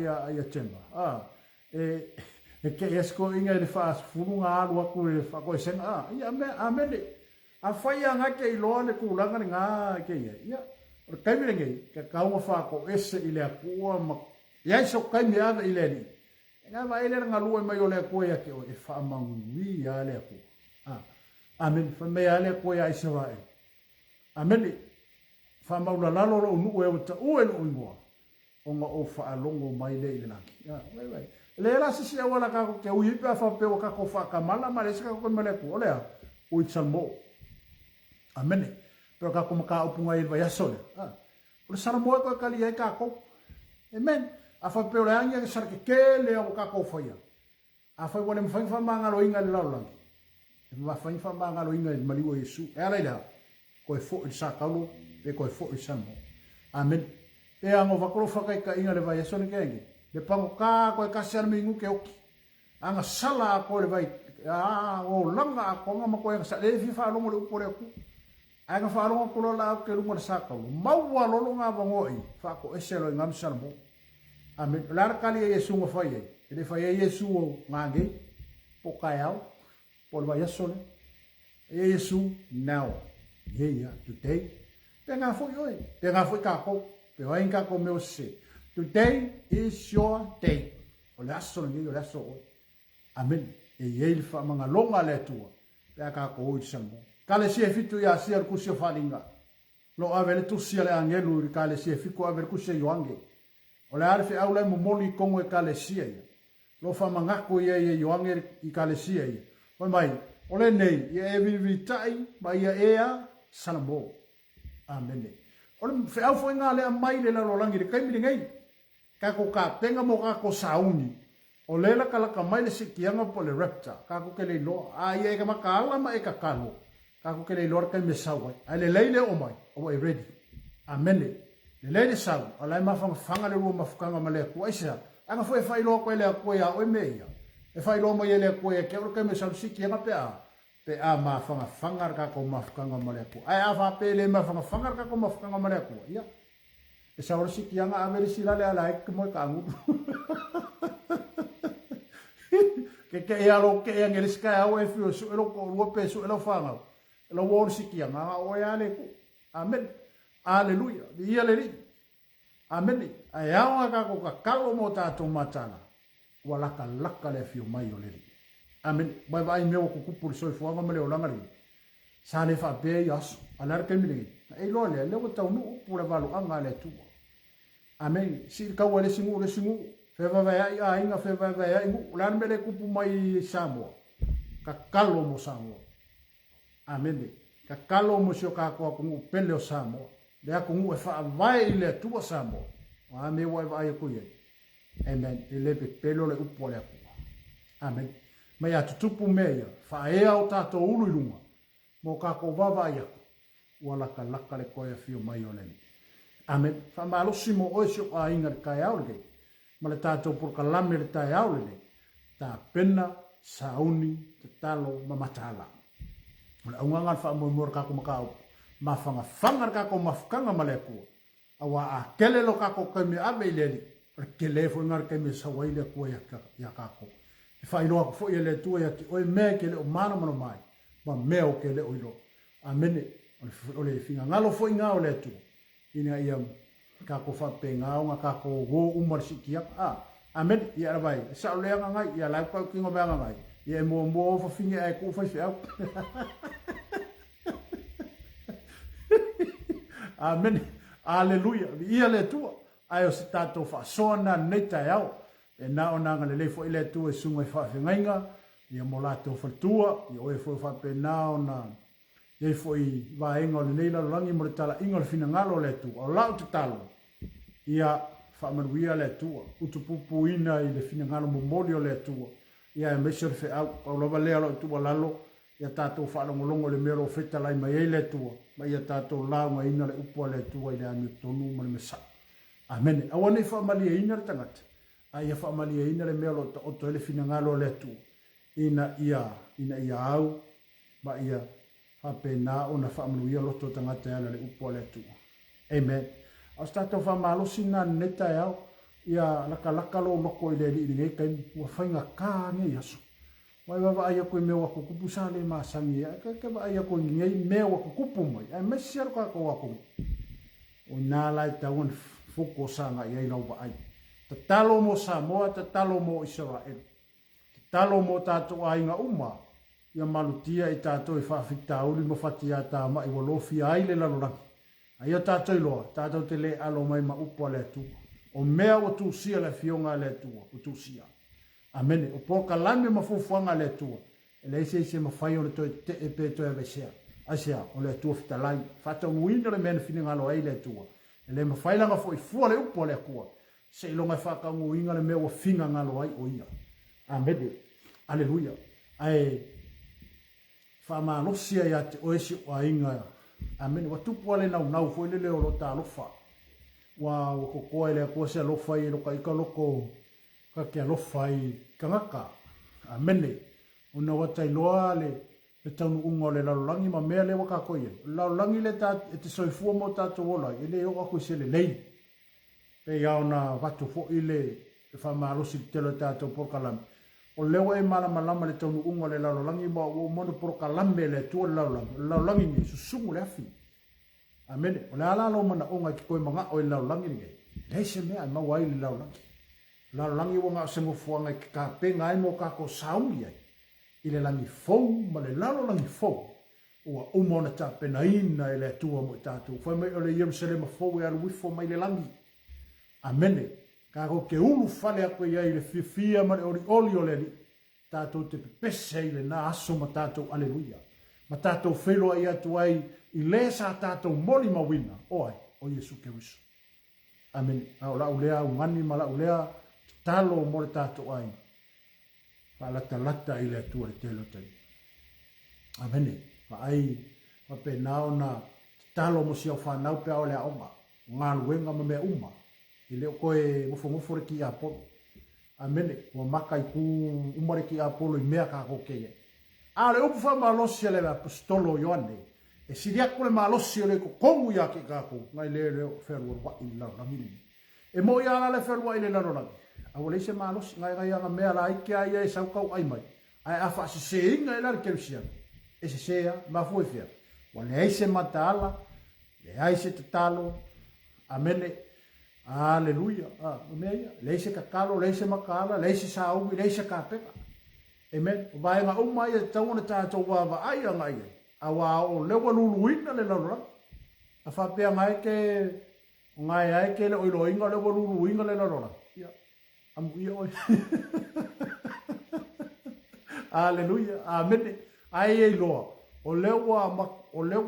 temba e ke esko inga le fa funga alu ku e fa ko sen ia amen a fai nga ke lo le ku langa nga ke ia o kai me ngai ka ka mo fa ko ese ile ku ma ia so kai me ave ile ni nga va ele nga lua mai o le ko ya ke o e fa mangui ya le ko amen fa me ya le ko ya Israel amen fa ma la la lo nu e ta o e no ngo o nga o fa longo mai le ile naki ya vai le la si wala ka ko ke u yipa fa pe o ka ko fa ka mala ma le ska ko me le ko le o i salmo amen pero ka ko ka o punga i vai sole O le sara moe koe kali ai kako. Amen. A wha peo le angia ke sara ke le au kako whaia. A whai wane mwhaing wha mangalo inga le laulangi. E mwhaing wha mangalo inga le maliwa Yesu. E alai da, koe fo i sa kaulo, e koe fo i sa mo. Amen. E ango wakoro whakai ka inga le vai Yesu ni kengi. Le pango ka koe kasi ana mingu ke oki. Anga sala a koe le vai, o langa a konga ma koe sa le fi wha longo le upore aku. Anga wha longo kuro la au ke lunga le sa kaulo. Maua lolo ngā wangoi, wha ko eselo i ngam sana mo. Amen. Lara kali e Yesu nga whai ei. E le whai e Yesu o ngāngi, po kai au, po le vai Yesu le. E Yesu now, yeah, today. Pe ngā whai oi, pe ngā whai kako, pe wai kako meo se. Today is your day. O le aso le o le aso oi. Amen. E iei le wha mga longa le tua, pe a kako oi sanmo. Kale si e fitu ia si al kusia whalinga. Lo ave le tusia le angelu, kale si e fiku ave le kusia yoange. O le arife au lai momoli kongo e kalesia ia. Lo wha mangako ia ia yoange i kalesia ia. Oi mai, o le nei, ia e vivitai, ma ia ea sanamo. Amen. O le wha au fwoi ngā lea mai le lalolangi, le kaimiri ngai. Kako ka tenga mo kako sauni. O le la kalaka mai le sikianga po le rapta. Kako ke le loa. A ia e ka makaala ma e ka kalo. Kako ke le loa kai me sawai. A le leile o mai, o e ready. Amen. Le leile sau, alai mafanga fanga le rua mafukanga ma lea kua isa. Anga fwe whailo koe lea koe a oe mea. E whailo mo ia lea koe ke ora kai me sau siki anga pe a. Pe a mafanga fangar kako mafukanga ma lea kua. Ai a whape le mafanga fangar kako mafukanga ma lea kua. Ia. E sa ora siki anga avere sila lea la eke moe ka angu. Ke e alo ke e angere skai au e fio su elo ko rua pe su elo whangau. Elo wori siki anga oe ale ku. Amen. Aleluia. Ia le ri. Amen. Ai aunga kako ka kalo mo tātou matana. Ua laka laka le fio mai o le ri. Amen. Mai vai meo kukupu li soifuanga ma leo langa ri. Sa le wha pēi aso. Alara ke miringi. E loa lea. Leo tau nuu pule walu anga le tua. Amen. Si kaua le singu le singu. Whewa vai ai a inga whewa vai ai ngu. Lana me le kupu mai Samoa. Ka kalo mo Samoa. Amen. Ka kalo mo sio kako aku ngu pele o Samoa. Le ako ngu e wha vai i le tua Samoa. Wa me wai vai e kuye. Amen. I lepe pelo le upo le aku. Amen. Mai atu tupu mea. Wha ea o tato ulu ilunga. Mo kako wawa i aku. Ua laka laka le koe fio mai o leni. Amen. Wha malosi mo oisio a inga le kai au le. Ma le tato purka lame le tai au le. Ta pena, sauni, te talo, mamatala. Ma le aunganga wha mo kako makau. Mafanga fangar kako mafukanga ma le kua. Awa a kelelo kako kai me ave i leli. Kele fo ngar kai me sawai le kua ya kako. E whailoa ko fo i le tua ya ki oe mea ke le o mana mano mai. Ma mea o ke le oilo. Amene. O le finga ngalo fo i ngā o le tua. Ina ia kako whape ngā o ngā kako go umar sikia. Amene. Ia rawai. E sa o leanga ngai. Ia lau kau kingo meanga ngai. Ia e mua mua o whawhinga e kua whaifi au. Amen. Aleluia. Ia le tua. Ai o se tātou whaasona nei tai au. E nā o nanga le leifo i le tua e sunga i whawhingainga. Ia mo lātou whatua. Ia oe fo whape nā o nā. Ia fo i waenga o le neila langi mo le tala inga le fina ngalo le tua. O lau te talo. Ia whamanuia le tua. Utupupu ina i le fina ngalo mo mori o le tua. Ia e mesio le wha au. Au lava lea lo i tua lalo. Ia tātou whaalongolongo le mero wheta lai mai e le tua. Ma ia tātou launga ina le upua le tua i le anu tonu ma le mesa. Amen. Awa nei whaamali e ina le tangata. A ia whaamali e ina le mero ta oto ele fina ngalo le tua. Ina ia au. Ma ia whapena o na whaamaluia loto tangata ala le upua le tua. Amen. As tātou whaamalosi nā neta e au. Ia laka lo loko i le li i ngai kai. Ua whainga kā ngai aso. Mai wawa ai koe mea wako kupu sa le masangi ia. Ka wa ai koe ngai mea wako kupu mai. Ai mesi aru kako wako. O nā lai tauan fuko sanga i ai lau wa ai. Ta talo mo Samoa, ta talo mo Israel. Ta talo mo tātou ainga uma. Ia malutia i tātou i whawhita uli mo whatia tā mai walofi ai le lalorangi. Ai o tātou i loa. Tātou te le alo mai ma upua le tua. O mea o tūsia le fionga le tua. O tūsia. Amen. O poka lame mafufuanga le tua. E le se mawhai o le toi te e pe toi avesea. Asea, o le tua fitalai. Fata uina le mena whininga lo ai le tua. le mawhailanga fo i fua le upo le kua. Se ilonga whakaungu inga le mea wa finga ngalo ai o ia. Amene. Aleluia. Ai whamalosia ia te oesi o inga. Amene. Wa tupu ale nau fo ile leo lo ta lofa. Wa kokoa ile kua se lofa i loka ika loko ka ke lofa i kangaka. Amene. Una watai loa le taunu unga le lalolangi ma mea le waka koe. Lalolangi le ta e te soifua mo tato wola. Ile o ako se le lei. Pe iau na watu fo ile e whamalosi telo tato porkalami. O lewa e malama le taunu unga le lalolangi ma o mono porkalami le tua le lalolangi. Le lalolangi ni susungu le afi. Amene. O le alalo mana onga ki koe mga o le lalolangi ni gai. Leise mea ma wai le lalolangi. Lalolangi wanga o sengo fuanga ki ka penga ai mo kako saungi ai. Ile langi fou, ma le lalo langi fou. Ua umona ta pena ina ele atua mo i tātou. Whai mai o le Yerusalema fou e alu wifo mai le langi. Amene. Kako ke ulu fale a koe iai le fia ma le oli o le li. Tātou te pepese i le nā aso ma tātou aleluia. Ma tātou whelo ai atu ai i le sa tātou moli mawina. Oai, o Yesu Keriso. Amene. Au la ulea ungani ma la ulea talo mo le tātou ai. Lata ile atua le telo tei. Amene. Pa ai, pa pe nao na talo mo siau whanau pe ao le aonga. Ngā luenga ma mea uma. I leo koe ngofo re ki Apolo. Amene. Wa maka i ku umare ki Apolo i mea kako keia. A le upu wha malosi le apostolo Ioane. E siriako le malosi le ko kongu ia ki kako. Ngai leo wherua wa i lau rangini. E mo ia ala le wherua i le laro rangi. Awa leise malos ngai anga mea la ike ai e saukau ai mai. Ai afa se inga ela ke rusia. E se sea ma foi fia. Wa le aise matala, le aise talo. Amene. Aleluia. Ah, meia, leise kakalo, leise makala, leise sau, leise kapeka. Amen. Vai nga umai e tau na tātou wa ai anga ai. Awa o lewa luluina le lalura. Afa pea ngai ai ke le oiloinga lewa luluinga le lalura. Amuia oi. Aleluia. Amene. Ai e loa. O lewa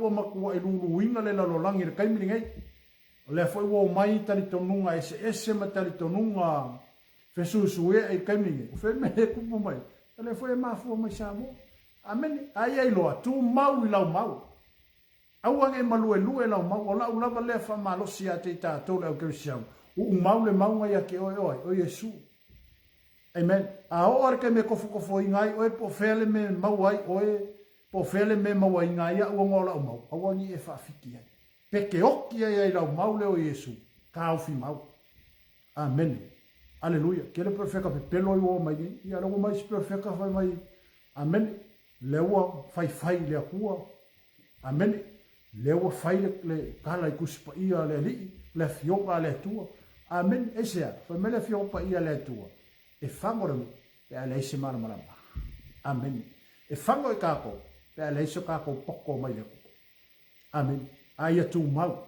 makua i luluinga le lalolangi le kaimini ngai. O lea foi wo mai tali tonunga ese ma tali tonunga fesusue e kaimini. O fe me he kupu mai. O lea foi mafua mai samo. Amene. Ai e loa. Tu mau i lau mau. Auange malue lue lau mau. O lau lava lea fa malosi a te tātou le au kerisiamu. U mau le maunga ia ke oi o Yesu. Amen. A o ar ke me kofo ingai o e po fele me mau ai o e po fele me mau ai ngai a o ngola o mau. A wangi e fa fiki ai. Peke oki ai lau mau le o Yesu. Ka au fi mau. Amen. Aleluia. Ke le perfeka pe pelo i o mai ni. Ia lau mai si perfeka fai mai. Amen. Lewa fai le akua. Amen. Lewa fai le kala i kusipa ia le li. Le fioka le tua. Amen. Esea. Fai me le fioka ia le tua. E fango remu. Pe a leise mana marama. Amen. E fango e kako. Pe a leise kako poko mai le kupo. Amen. Aia tu mau.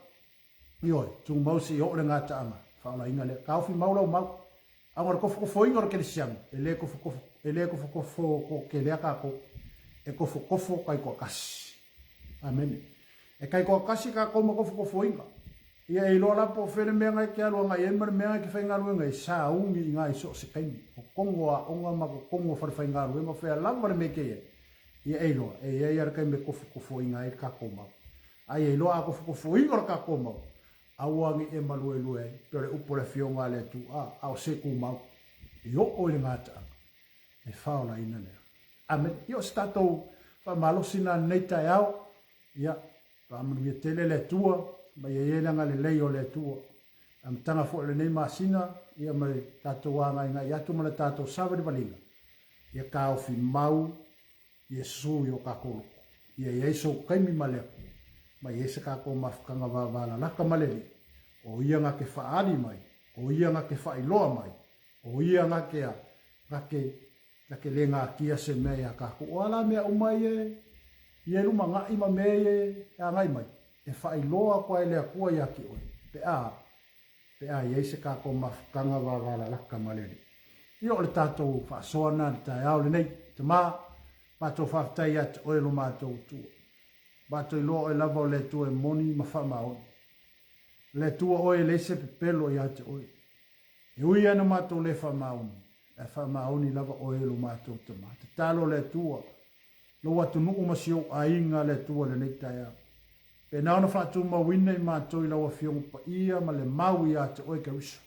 Ioi. Tu mau si o le ngata ama. Faula inga le. Kaufi mau lau mau. Angora kofo inga ro ke le siang. E le kofo ko ke le kako. E kofo kai kua kasi. Amen. E kai kua kasi kako ma kofo inga. Ia e loa lapo fere mea ngai ke alua ngai emar mea ki whai ngarue ngai sa ungi i ngai so se kaimi. O kongo a onga ma ko kongo whare whai ngarue ma whea lamare me ke ia. Ia e loa. E ia iar kai me kofo inga e kako mau. Ai e loa a kofo inga kako mau. Auangi e malue lue. Pere upore fionga le tu. Au se ku mau. Io o le ngata. E whaola ina lea. Amen. Io stato wha malosina neita e au. Ia. Pamanu ia tele le tua. Mai e langa le lei o le tua. Am tanga fo le nei masina. Ia mai tato wanga inga. Ia tu mana tato savari valinga. Ia kao fi mau. Ia su yo kakolo. Ia ia iso kaimi maleku. Mai ese kako mafukanga wawana naka maleli. O ia nga ke whaari mai. O ia nga ke whailoa mai. O ia nga ke a. Ngake le ngā kia se mea kako. O ala mea umai e. Ia luma ngā ima mea e. A ngai mai. E whailoa koe lea kua ia ki oi. Pe a iei se kako mafukanga wawana naka maleli. Ia o le tātou whaasoana ta e au le nei. Te mā. Mātou whaftai atu oelo mātou tua. Bato i loa e lava o le tu e moni ma wha maoni. le tua oe le se pepelo ia te oe. E ui ana mātou le whamaoni, e whamaoni lava oe lo mātou te mā. Te talo le tua, lo atu nuu masio a inga le tua le nei tai au. Pe naona whātou mawina i mātou i lawa fionga pa ia ma le mau ia te oe ka riso.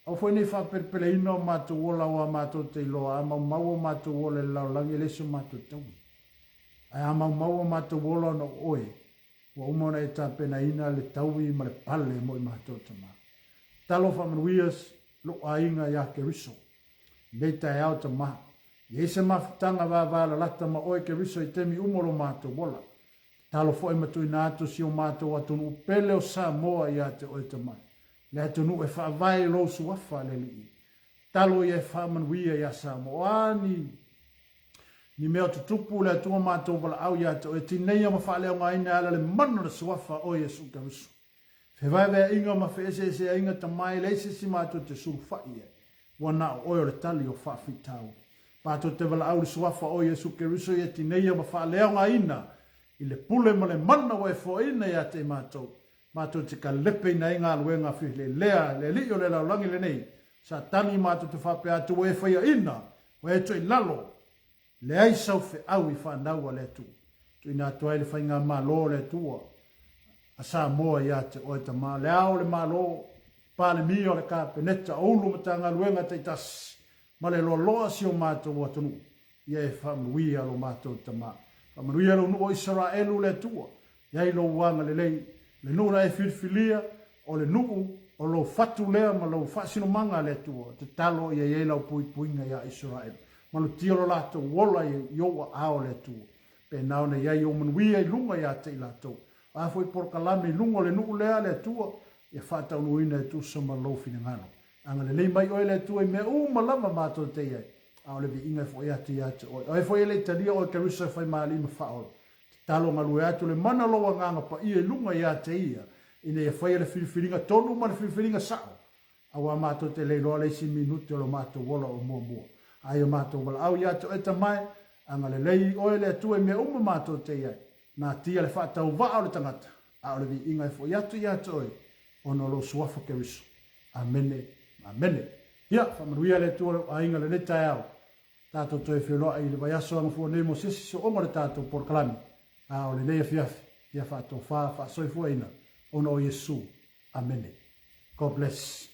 Au foi nei whapelpele ina o mātou ola o a mātou te iloa, a mau o mātou ola le laulangi leso mātou taui. A mau o mātou ola no oe, wa umona e tāpena ina le taui ma le pale mo i mātou te mā. Talo whamanuias lo a inga ia ke riso. Nei tai au te maha. I se mafutanga wāwāla lata ma oe ke riso i temi umolo mātou ola. Talo fo e matui na atu si o mātou atunu pele o Samoa i ate oe te mai. Le atunu e whaavai lo suafa le li. Talo i e whamanuia i a Samoa. Ni mea tutupu le atua mātou wala au i ate oe tinei ama whaale o ngā ina ala le mana le suafa oe e suka riso. Whewai wea inga ma wheese se inga ta mai leise si mātou te suru whai e. Wana o oe o le tali o whawhitau. Pātou te wala au le suafa oe e suka riso i ati nei ama whaale o ngā ina. I le pule ma le mana o e fo ina i ate mātou. Mātou te ka lepe ina inga aluenga whih le lea, le li o le laulangi le nei. Sa tani mātou te whape atu o e whaia ina. O e toi lalo. Le ai sau fe au i whanau a le tu. Tu ina atu ai le whainga malo le tua. A sa moa i ate o e ta mā. Le au le malo. Pāle mi o le ka peneta. Oulu matanga aluenga te tas. Ma le loa si o mātou o atunu. Ia e whamui alo mātou ta mā. Whamui alo nu o Israelu le tua. Iai lo wanga le lei. Le nura e whirwhilia. O le nuu. O lo fatu lea ma lo whasino manga le tua. Te talo ia iei lau pui puinga ia Israelu. Manu tiro lato wola i oa ao le tua. Pe naona iai o manuia i lunga ia te i lato. A foi por kalame lunga le nuu lea le tua. Ia whata unuina e tu sama lofi na ngano. Anga le lei mai oe le tua i mea malama mātou te iai. Ao le vi inga fo ia te ia te oe. Oe fo ia le talia oe karusa fai maali ma whaola. Talo ngalu e atu le mana loa nganga pa ia lunga ia te ia. Ina ia fai le whiriwhiringa tonu ma le whiriwhiringa sao. Awa mātou te leiloa le si minuti o lo mātou wola o mua mua. Ai o mātou wala au ia te oe ta mai. Anga le lei oe le tua i mea mātou te iai. Nā tia le whaatau waa o le tangata. Ao le vi inga fo ia te oe. Ono lo suafa ke riso. Amene. Amene. Ia, whamaruia le tua a inga le netai au. Tātou toi whioloa i le vaiaso anga fua nemo sisi so onga le tātou por kalami. A o le neia fiafi. Ia whātou whaasoi fua ina. Ono o Yesu. Amene. God bless.